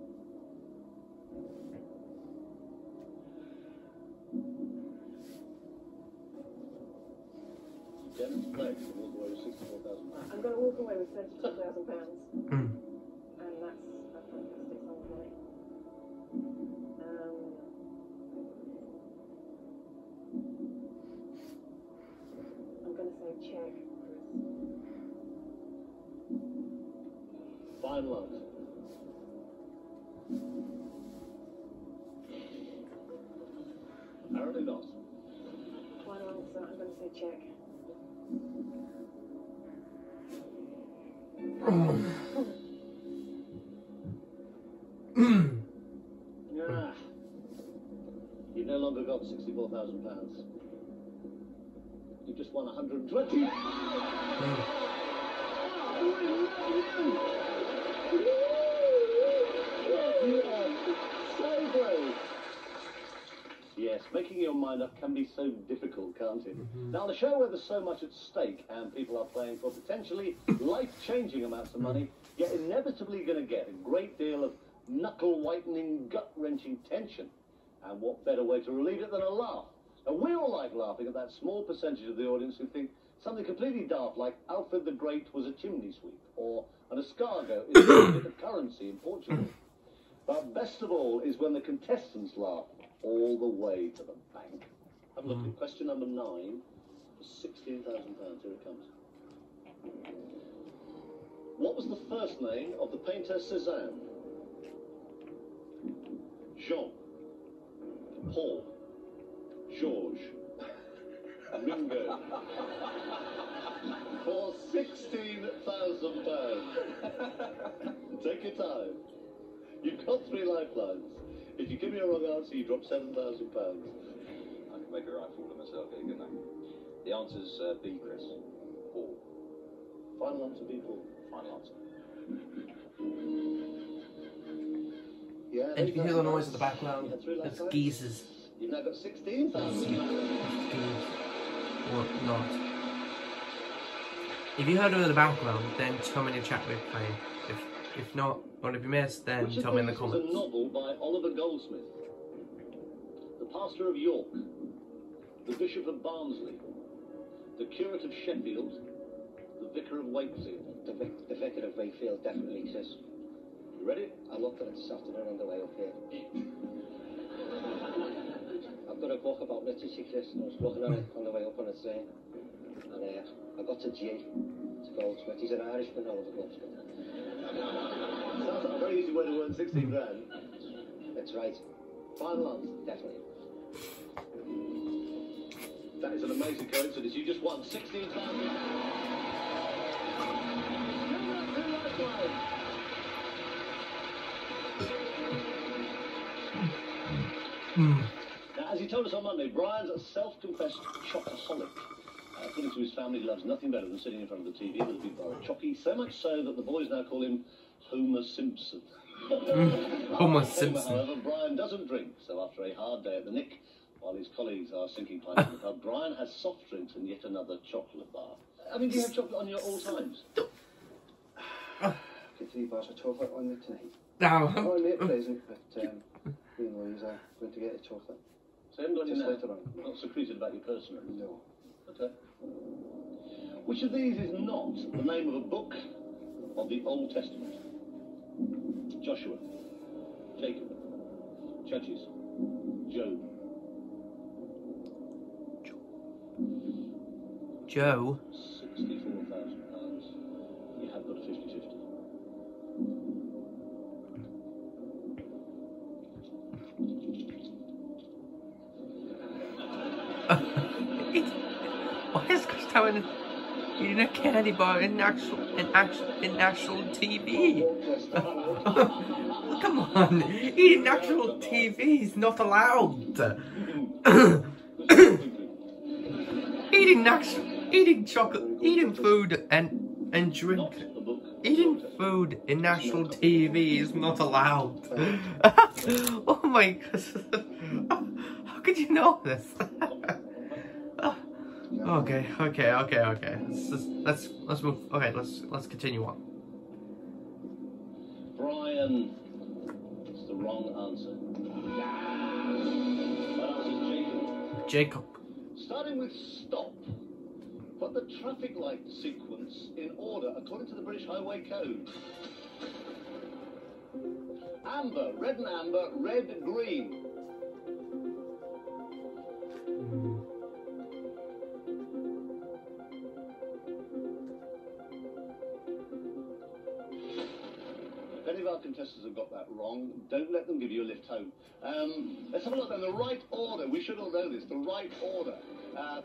R: I'm going to walk away with £32,000. And that's a fantastic sum of money. I'm going to say check, Chris.
K: Final answer. Apparently not.
R: Final answer, I'm going to say check.
K: You've no longer got £64,000. You've just won 120. So brave. Yes, making your mind up can be so difficult, can't it? Now, on a show where there's so much at stake and people are playing for potentially life-changing amounts of money, you're inevitably going to get a great deal of knuckle-whitening, gut-wrenching tension. And what better way to relieve it than a laugh?
B: And we all like laughing at that small percentage of the audience who think something completely daft like Alfred the Great was a chimney sweep, or an escargot is a bit of currency in Portugal. But best of all is when the contestants laugh all the way to the bank. Have a look at question number 9 for £16,000. Here it comes. What was the first name of the painter Cézanne? Jean, Paul, George, Ringo. For £16,000. Take your time. You've got 3 lifelines. If you give me a wrong answer, you drop £7,000.
S: I can make a right fool of myself here, couldn't I? The answer's B, Chris. Paul.
B: Final answer, B, Paul.
S: Final answer.
B: Yeah,
A: and if you hear the noise in the background, it's geezers.
B: You've now got 16,000.
A: Or not. If you heard it in the background, then tell me in the chat we're playing. If not, or if you missed, then tell me in the comments.
B: Which of these is a novel by Oliver Goldsmith? The Pastor of York, the Bishop of Barnsley, the Curate of Sheffield, the Vicar of Wakefield.
M: The Vicar of Wakefield definitely exists.
B: You ready?
M: I looked at it this afternoon on the way up here. I've got a book about literacy, Chris, and I was looking at it on the way up on the train. And I got to G, to Goldsmith. He's an Irishman, Oliver Goldsmith.
B: Sounds like a very easy way to earn 16 grand.
M: That's right.
B: Final answer.
M: Definitely.
B: That is an amazing coincidence. You just won 16,000. Now, as he told us on Monday, Brian's a self-confessed chocoholic. According to his family, he loves nothing better than sitting in front of the TV with a big bar of chocky, so much so that the boys now call him Homer Simpson.
A: Homer Simpson.
B: However, Brian doesn't drink, so after a hard day at the Nick, while his colleagues are sinking pints in the pub, Brian has soft drinks and yet another chocolate bar. I mean, do you have chocolate on you at all times?
M: Get 3 bars of chocolate on you tonight.
A: No.
M: Oh, I made a present, but me and Louise are going to get a chocolate.
B: So you haven't got any
M: Just
B: now?
M: later on.
B: Not secreted about you personally?
M: No.
B: Okay. Which of these is not the name of a book of the Old Testament? Joshua, Jacob, Judges, Job.
A: Joe.
B: £64,000. You have got a 50-50.
A: Why is Chris Town eating a candy bar in actual TV? Come on, eating actual TV is not allowed. eating chocolate, eating food and drink. Eating food in national TV is not allowed. Oh my god. How could you know this? Okay. Let's move. Okay, let's continue on.
B: Brian, it's the wrong answer. That answer is Jacob. Starting with stop. Put the traffic light sequence in order according to the British Highway Code. Amber, red and amber, red, green. If any of our contestants have got that wrong, don't let them give you a lift home. Let's have a look then. The right order. We should all know this. The right order.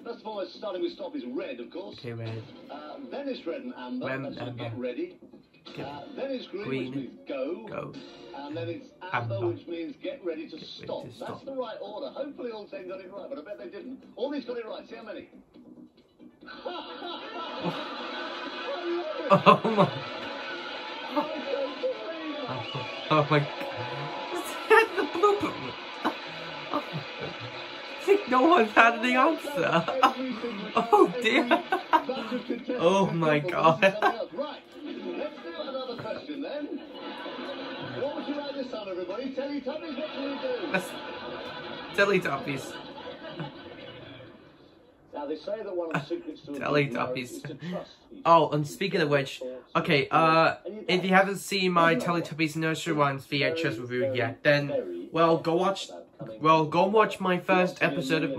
B: First of all, starting with stop is red, of course.
A: Okay, red.
B: Then it's red and amber. That's get ready. Then it's green, which means go. And then it's amber, which means get ready to stop. That's the right order. Hopefully all 10 got it right, but I bet they didn't. All these got it right. See how many?
A: Oh my. Oh my god. That's the blooper. I think no one's had the answer. Oh dear. Oh my god.
B: Right. Let's do another question then. What would you like this time, everybody? Teletubbies, what can we do?
A: Teletubbies.
B: Now, they say that one of the secrets to a
A: Teletubbies.
B: good marriage is to trust each
A: Oh, and speaking of which, okay, if you haven't seen my Teletubbies Nursery Rhymes VHS review yet, then, well, go watch my first episode of,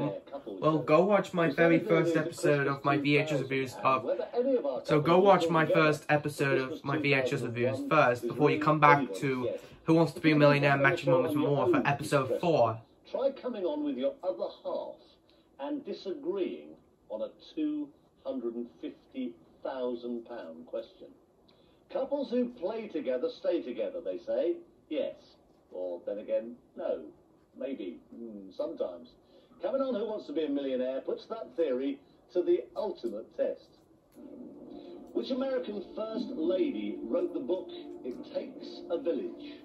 A: go watch my very first episode of my VHS reviews so go watch my first episode of my VHS reviews first, before you come back to Who Wants to Be a Millionaire Matching Moments More for episode 4.
B: Try coming on with your other half and disagreeing on a £250,000 question. Couples who play together stay together, they say. Yes. Or then again, no. Maybe. Sometimes. Coming on Who Wants to Be a Millionaire puts that theory to the ultimate test. Which American First Lady wrote the book It Takes a Village?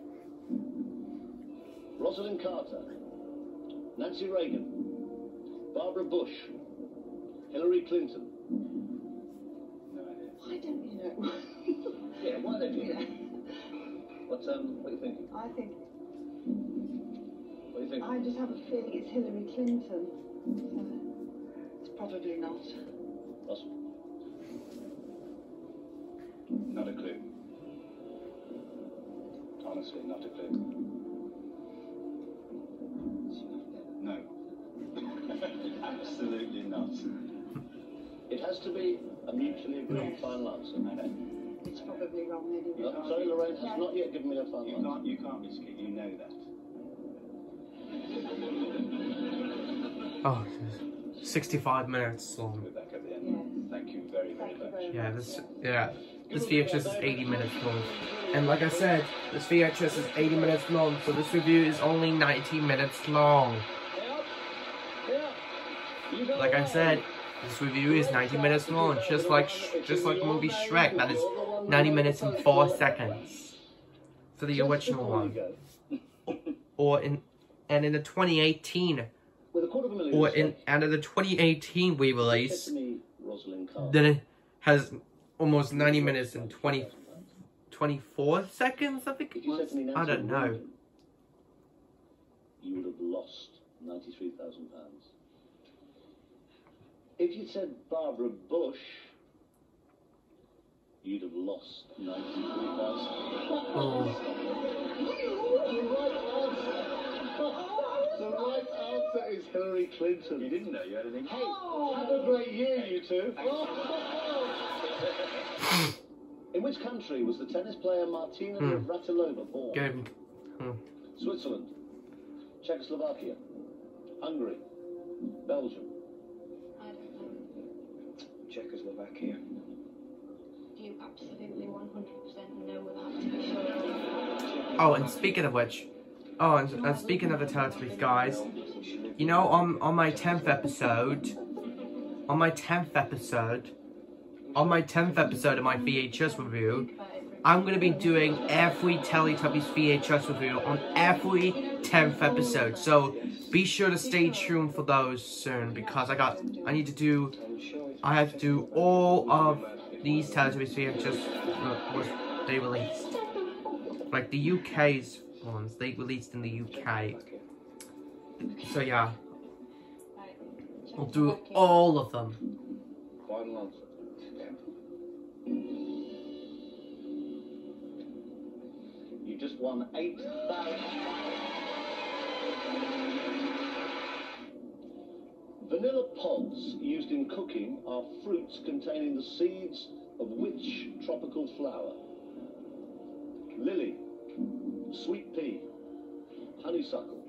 B: Rosalind Carter, Nancy Reagan, Barbara Bush, Hillary Clinton.
R: Why don't you know?
B: Yeah, why don't you? What are you thinking?
R: I think.
B: What do you think?
R: I just have a feeling it's Hillary Clinton. So it's probably not.
B: Russell?
M: Not a clue. Honestly, not a clue. No. Absolutely not.
B: It has to be a mutually agreed final answer. Okay.
R: It's probably wrong anyway.
B: No, sorry, Lorraine has not yet given me a final answer.
M: You can't risk it, you know that.
A: Oh, 65 minutes long.
M: We're back at the end. Thank you very, very much.
A: This VHS is 80 minutes long. And like I said, this VHS is 80 minutes long, so this review is only 90 minutes long. Like I said, this review is 90 minutes long, just like the movie Shrek, that is 90 minutes and 4 seconds for the original one. And in the 2018 re-release, then it has almost 90 minutes and 24 seconds, I think it was. I don't know.
B: You would have lost £93,000. If you'd said Barbara Bush, you'd have lost £93,000. The right answer is Hillary Clinton.
M: You didn't know you had anything.
B: Hey, have a great year, you two. In which country was the tennis player Martina Navratilova born? Switzerland, Czechoslovakia, Hungary, Belgium.
I: I don't know.
M: Czechoslovakia.
I: Do you absolutely 100% know without to be sure?
A: Oh, and speaking of which, and speaking of the Teletubbies, guys, you know, on my 10th episode of my VHS review, I'm going to be doing every Teletubbies VHS review on every 10th episode. So be sure to stay tuned for those soon, because I have to do all of these Teletubbies VHS they released. Like the UK's ones, they released in the UK. So yeah, I'll do all of them.
B: Final answer. You just won £8,000. Vanilla pods used in cooking are fruits containing the seeds of which tropical flower? Lily, sweet pea, honeysuckle,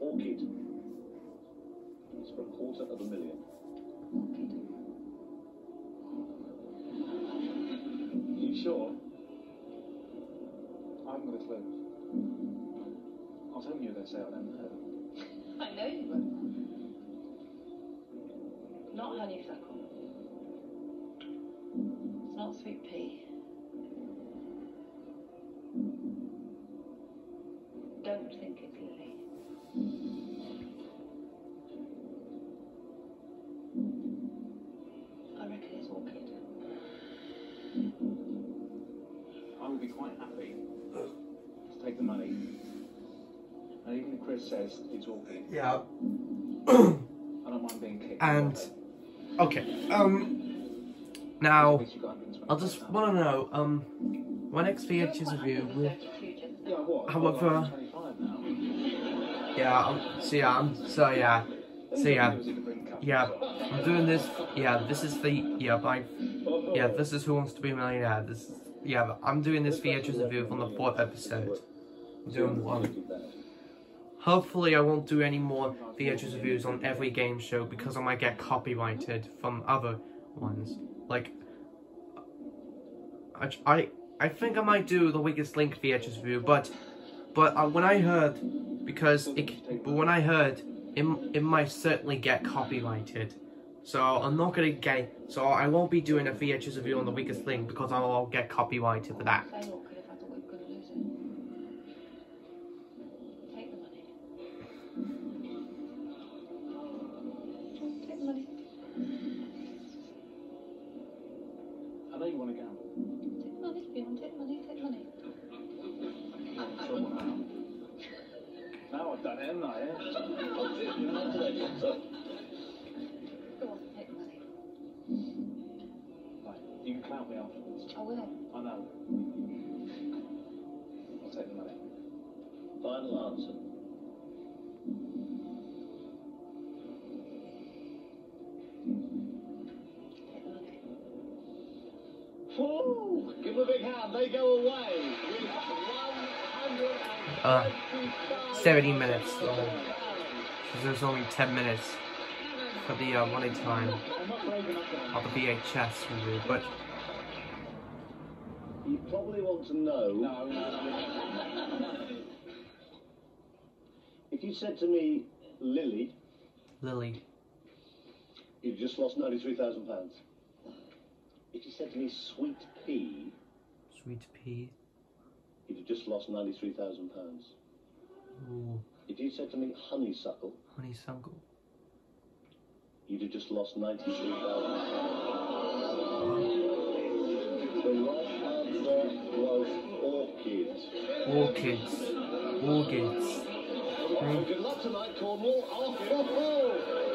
B: orchid. It's for $250,000.
M: You sure? I haven't got a clue. I was hoping you were going to say I don't know.
I: I know you would. Not honeysuckle. It's not sweet pea. Don't think it's lily. I reckon it's orchid.
M: I would be quite happy to take the money. And even if Chris says it's orchid,
A: yeah,
M: I don't mind being kicked.
A: And Okay. Now, I just want to know, my next VHS review will, however, I'm doing this, this is the, this is Who Wants to Be a Millionaire, I'm doing this VHS review from the 4th episode, I'm doing one. Hopefully I won't do any more VHS reviews on every game show because I might get copyrighted from other ones. Like, I think I might do the Weakest Link VHS review, but when I heard, it might certainly get copyrighted. So I'm not gonna get, so I won't be doing a VHS review on the Weakest Link because I'll get copyrighted for that.
M: I know you want to gamble.
J: Take money, if you want take money, take money.
M: Now I've done it, haven't I?
J: Go on, take money.
M: Right, you can clout me afterwards.
J: I will.
M: I know. I'll take the money.
K: Final answer. Woo! Give them a big hand. They go away with
A: 70 minutes. So there's only 10 minutes for the running time of the VHS review, but
K: you probably want to know.
M: No.
K: If you said to me, Lily, you've just lost £93,000. If you said to me, Sweet Pea, you'd have just lost £93,000.
A: Ooh.
K: If you said to me, Honeysuckle, you'd have just lost £93,000. The right answer was Orchids. Good luck tonight, Cornwall.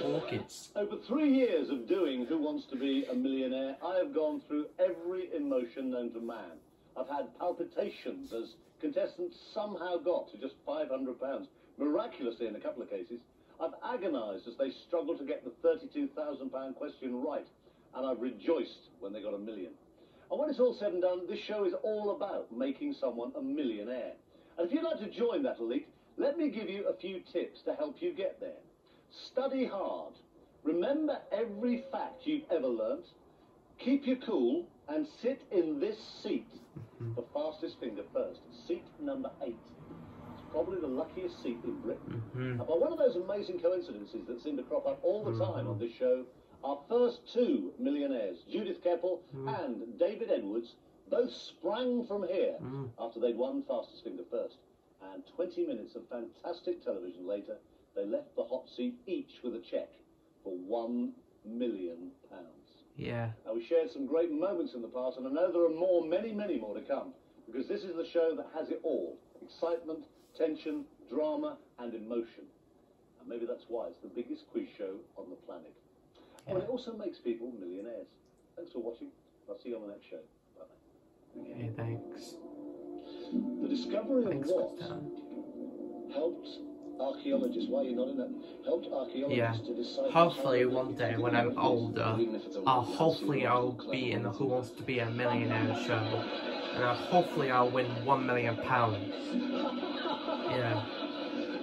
A: Orchids.
K: Over 3 years of doing Who Wants to Be a Millionaire, I have gone through every emotion known to man. I've had palpitations as contestants somehow got to just £500, miraculously in a couple of cases. I've agonised as they struggled to get the £32,000 question right, and I've rejoiced when they got £1 million. And when it's all said and done, this show is all about making someone a millionaire. And if you'd like to join that elite, let me give you a few tips to help you get there. Study hard. Remember every fact you've ever learnt. Keep your cool and sit in this seat. The fastest finger first. Seat number 8. It's probably the luckiest seat in Britain. And by one of those amazing coincidences that seem to crop up all the time on this show, our first 2 millionaires, Judith Keppel and David Edwards, both sprang from here after they'd won fastest finger first. And 20 minutes of fantastic television later, they left the hot seat each with a cheque for £1 million.
A: Yeah.
K: Now, we shared some great moments in the past, and I know there are many more to come, because this is the show that has it all. Excitement, tension, drama, and emotion. And maybe that's why it's the biggest quiz show on the planet. Yeah. And it also makes people millionaires. Thanks for watching. I'll see you on the next show. Bye-bye.
A: Okay, thanks.
K: The discovery of what helped archaeologists, why are you not in that? Helped archaeologists to decide.
A: Hopefully one day when I'm older, hopefully I'll be in the Who Wants to Be a Millionaire show, and hopefully I'll win £1 million. Yeah.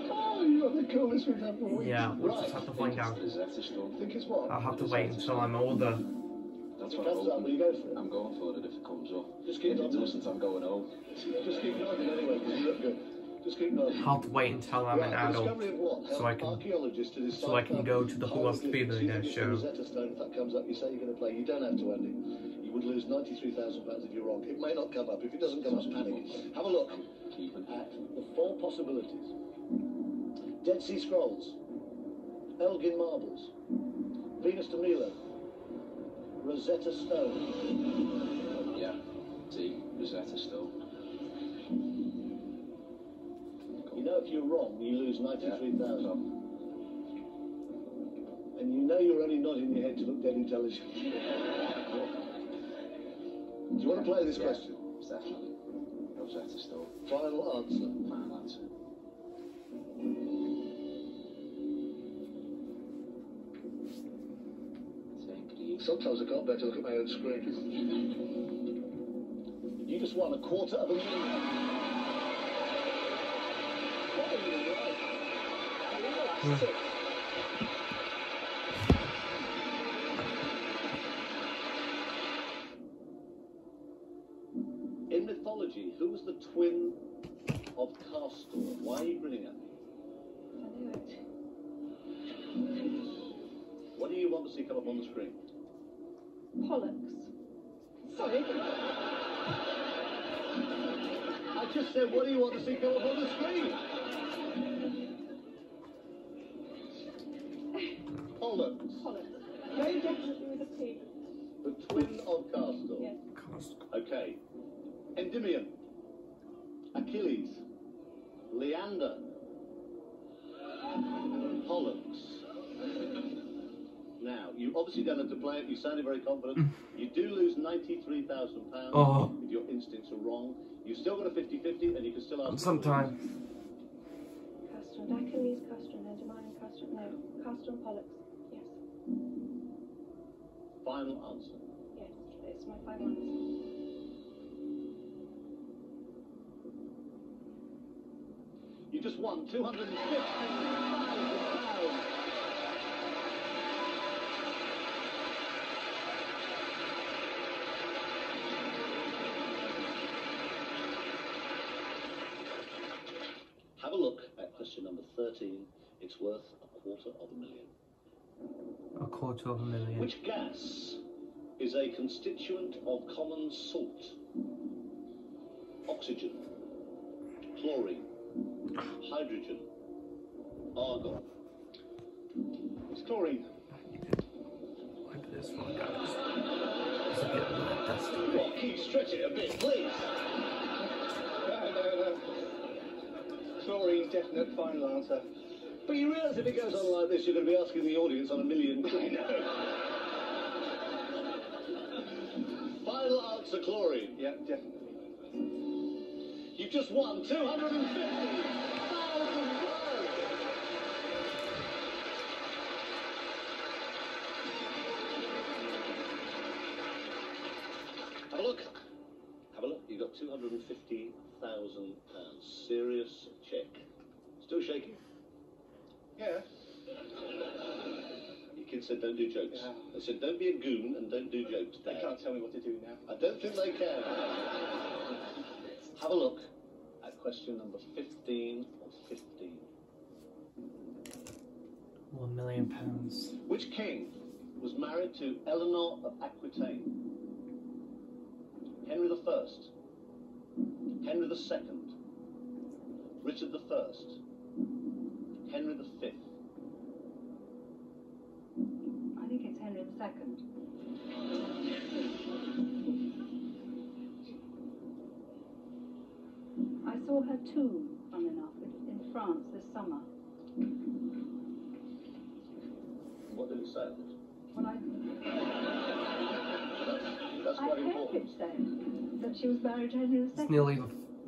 K: Oh, you are the coolest we've ever won.
A: Yeah, we'll just have to find out.
K: Think it's what?
A: I'll have to wait until I'm older.
K: That's what I'm go for it.
S: I'm going for it if it comes up.
K: Just keep
S: if it doesn't, I'm going home.
K: Just keep nodding anyway, because you look good. Just keep nodding.
A: I'll have to wait until I'm an adult, so I can go to the Who Wants to Be a Millionaire show.
K: Rosetta Stone, if that comes up, you say you're going to play. You don't have to, Andy. You would lose £93,000 if you're wrong. It may not come up. If it doesn't come up, panic. Have a look at the 4 possibilities. Dead Sea Scrolls, Elgin Marbles, Venus de Milo, Rosetta Stone.
S: Yeah, see, Rosetta Stone.
K: You know, if you're wrong, you lose 93,000. And
B: And you know you're only nodding your head to look dead intelligent. Do you want to play this question?
D: Definitely. Rosetta Stone.
B: Final answer.
D: Final answer.
B: Sometimes I can't bear to look at my own screen. You just won $250,000. In mythology, who was the twin of Castor? Why are you grinning at me?
J: I knew it.
B: What do you want to see come up on the screen?
J: Pollux. Sorry.
B: I just said, what do you want to see come up on the screen? Pollux.
J: Pollux. Very definitely with a P.
B: The twin of Castor.
J: Yes.
B: Okay. Endymion. Achilles. Leander. Pollux. Now, you obviously don't have to play it. You sounded very confident. You do lose £93,000 if your instincts are wrong. You've still got a 50-50 and you can still ask...
A: Sometimes.
J: Castor and Achilles, Castor and Endymion, Castor... No, Castor and Pollux. Yes.
B: Final answer.
J: Yes, it's my final answer.
B: You just won £250,000. Have a look at question number 13. It's worth $250,000.
A: $250,000.
B: Which gas is a constituent of common salt? Oxygen, chlorine, hydrogen, argon. It's chlorine.
A: Look at this one, guys. It's a bit like dusty.
B: Well, keep stretching it a bit, please.
M: No. Chlorine, definite final answer.
B: But you realise if it goes on like this, you're going to be asking the audience on $1 million. I know. Final answer, chlorine.
M: Yeah, definitely.
B: You've just won £250,000. Have a look. Have a look. You got £250,000. Serious check. Still shaking?
M: Yeah.
B: Your kids said don't do jokes.
M: Yeah.
B: They said don't be a goon and don't do jokes, Dad.
M: They can't tell me what to do now.
B: I don't think they can. Have a look at question number 15 of 15.
A: £1 million.
B: Which king was married to Eleanor of Aquitaine? Henry I, Henry II, Richard I, Henry V.
I: I think it's Henry II. I saw her tomb, fun enough, in France this summer.
B: What did it say?
I: When
B: That's
I: I
B: quite
I: heard
B: important.
I: it say that she was married to Henry II.
A: It's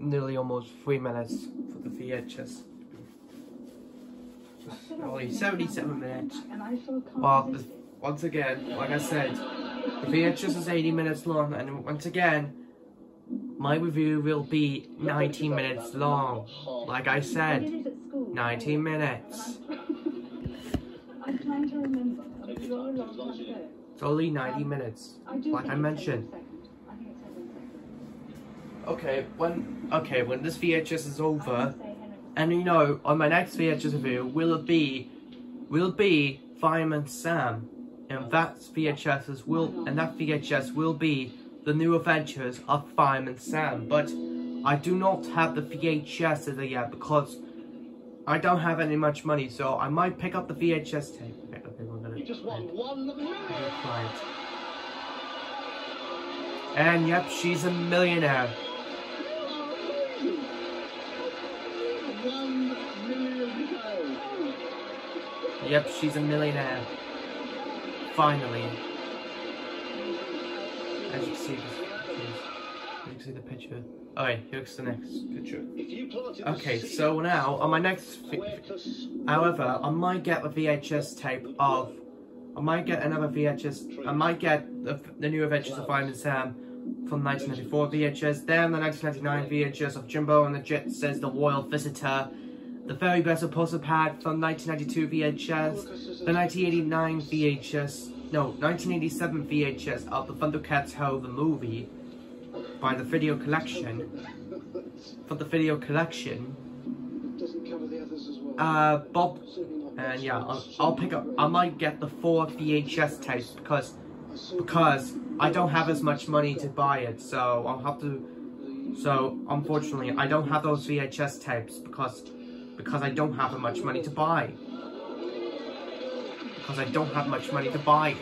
A: nearly almost 3 minutes for the VHS. Only 77 minutes.
I: And I sort of can't
A: Well,
I: resist it.
A: once again, like I said, the VHS is 80 minutes long, and once again, my review will be 19 minutes long. Like I
I: I did
A: said,
I: it at school.
A: 19 minutes.
I: I'm trying to remember. It was a long time ago.
A: It's only 90 minutes,
I: I do
A: like
I: think
A: I
I: it's
A: mentioned.
I: Henry II. I think it's Henry II.
A: When this VHS is over, and you know, on my next VHS review, will be Fireman Sam, and that VHS will be the new adventures of Fireman Sam. But I do not have the VHS as of yet because I don't have any much money, so I might pick up the VHS tape. Okay, we're gonna.
B: You just won $1 million.
A: Right. And yep, she's a millionaire.
B: £1 million.
A: Yep, she's a millionaire. finally. As you can see, you can see the picture. Alright, here's the next picture. Okay, so now on my next, however, I might get a VHS tape of. I might get another VHS. I might get the new Adventures of Fireman Sam from 1994 VHS. Then the 1999 VHS of Jimbo and the Jetsons, The Royal Visitor. The Very Best Repulsor Pad from 1992 VHS. The 1989 VHS. No, 1987 VHS of the Thundercats Ho! The Movie by the Video Collection. For the Video Collection.
E: Doesn't cover the others as well.
A: Bob. And yeah, I'll pick up. I might get the 4 VHS tapes because I don't have as much money to buy it. So I'll have to. So unfortunately, I don't have those VHS tapes because I don't have that much money to buy. Because I don't have much money to buy it.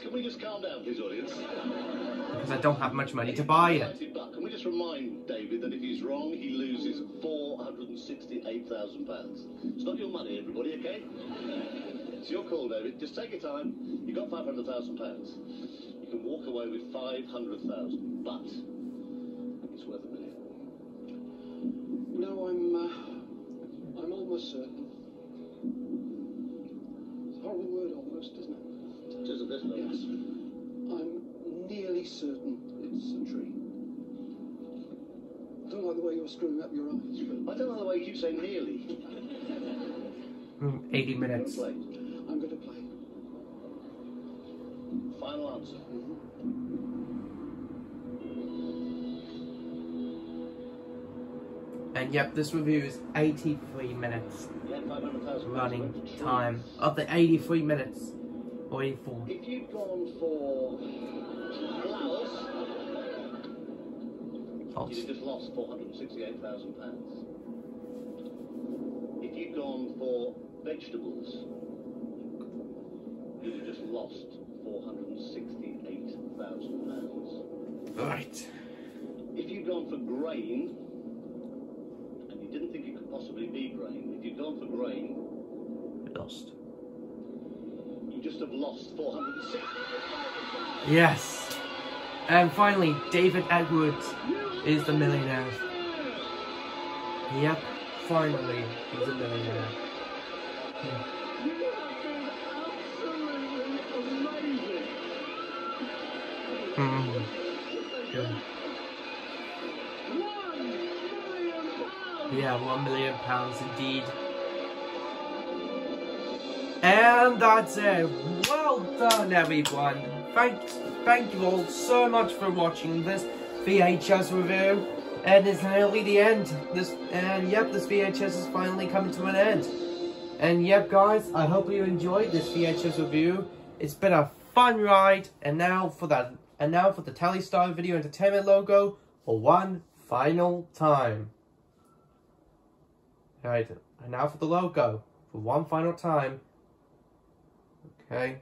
B: Can we just calm down, please, audience?
A: Because I don't have much money to buy it.
B: Can we just remind David that if he's wrong, he loses £468,000. It's not your money, everybody, okay? It's your call, David. Just take your time. You've got £500,000. You can walk away with 500,000, but it's worth $1 million.
E: No, I'm almost certain. It's a horrible word, almost, isn't it?
B: It is a bit, though.
E: Yes. I'm nearly certain it's a tree. I don't like the way you're screwing up your eyes.
B: But I don't like the way you keep saying nearly.
A: 80 minutes.
E: I'm going to play.
B: Final answer.
A: And yep, this review is 83 minutes running time. Of the 83 minutes, or 84.
B: If you'd gone for flowers, you'd have just lost £468,000. If you'd gone for vegetables, you'd have just lost £468,000.
A: Right.
B: If you'd gone for grain, and you didn't think it could possibly be grain, if you'd gone for grain,
A: lost.
B: You just have lost £460,000.
A: Yes. And finally, David Edwards is the millionaire. Yep, finally, he's a millionaire. Good. Yeah, £1 million indeed. And that's it. Well done, everyone. Thank you all so much for watching this VHS review. And it's nearly the end. This VHS is finally coming to an end. And yep, guys, I hope you enjoyed this VHS review. It's been a fun ride. And now for the Telstar Video Entertainment logo for one final time. Alright, and now for the logo for one final time. Okay.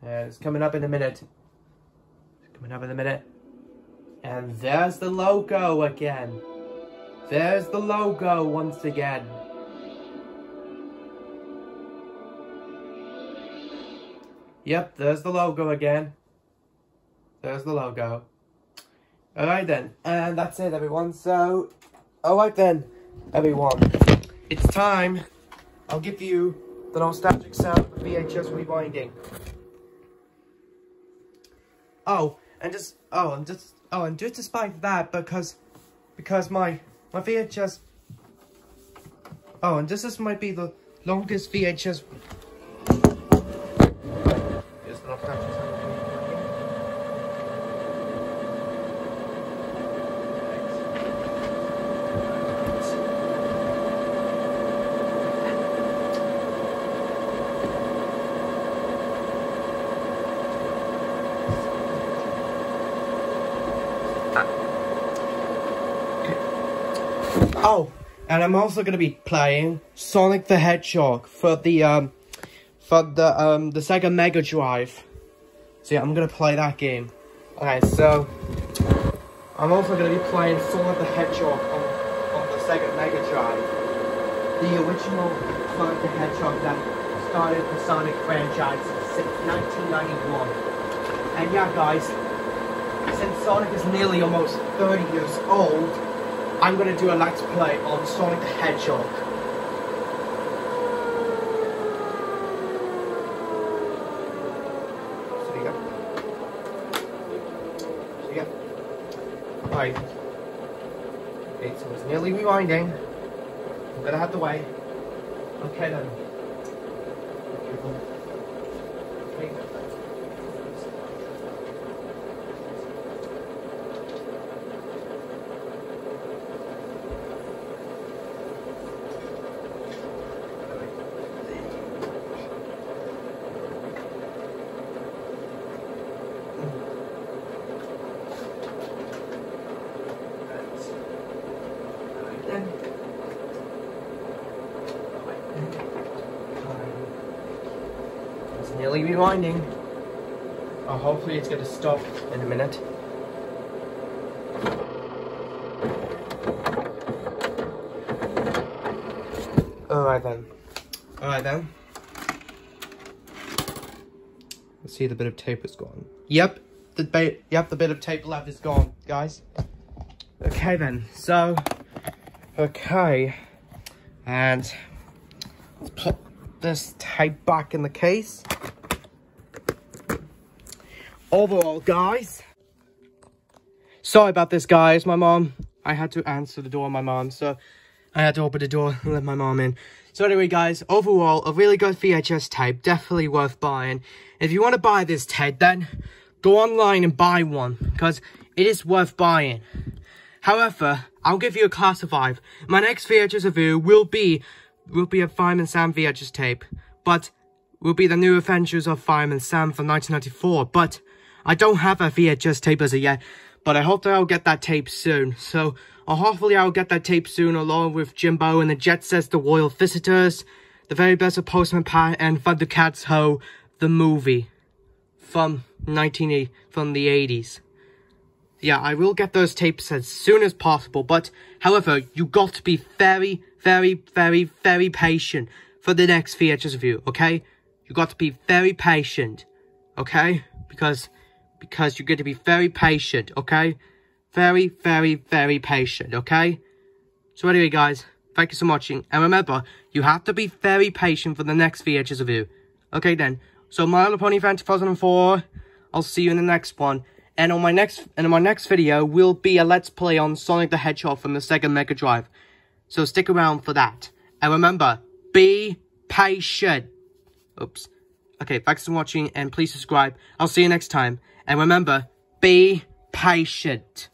A: And it's coming up in a minute. And there's the logo again. There's the logo once again. Yep, there's the logo again. There's the logo. Alright then, and that's it, everyone. So, alright then, everyone. It's time. I'll give you the nostalgic sound of VHS rewinding. And just despite that, because my VHS. And this might be the longest VHS. Here's the nostalgic sound. And I'm also going to be playing Sonic the Hedgehog for the Sega Mega Drive. So yeah, I'm going to play that game. Okay, so I'm also going to be playing Sonic the Hedgehog on the Sega Mega Drive. The original Sonic the Hedgehog that started the Sonic franchise since 1991. And yeah, guys, since Sonic is nearly almost 30 years old, I'm gonna do a Let's Play on Sonic the Hedgehog. Right. Okay, so it's nearly rewinding. I'm gonna have to wait. Okay then. Okay. It's nearly rewinding. Oh, hopefully it's going to stop in a minute. Alright then. Alright then. Let's see, the bit of tape is gone. Yep, the bit of tape left is gone, guys. Okay then, so... Okay. And... let's put this tape back in the case. Overall, guys, sorry about this, guys. My mom, I had to answer the door of my mom, so I had to open the door and let my mom in. So anyway, guys, overall, a really good VHS tape, definitely worth buying. If you want to buy this tape, then go online and buy one, because it is worth buying. However, I'll give you a class of 5. My next VHS review will be a Fireman Sam VHS tape, but will be the New Adventures of Fireman Sam from 1994, but I don't have a VHS tape as of yet, but I hope that I'll get that tape soon. So, hopefully I'll get that tape soon, along with Jimbo and the Jet Sets, the Royal Visitors, The Very Best of Postman Pat, and Thundercats Ho, the movie from the 80s. Yeah, I will get those tapes as soon as possible, but, however, you got to be very, very, very, very patient for the next VHS review, okay? You got to be very patient, okay? Because you're going to be very patient, okay? Very, very, very patient, okay? So anyway, guys, thank you so much. And remember, you have to be very patient for the next VHS review. Okay, then. So, My Little Pony Fan 2004. I'll see you in the next one. And on my next video will be a Let's Play on Sonic the Hedgehog from the Sega Mega Drive. So stick around for that. And remember, be patient. Oops. Okay, thanks for watching and please subscribe. I'll see you next time. And remember, be patient.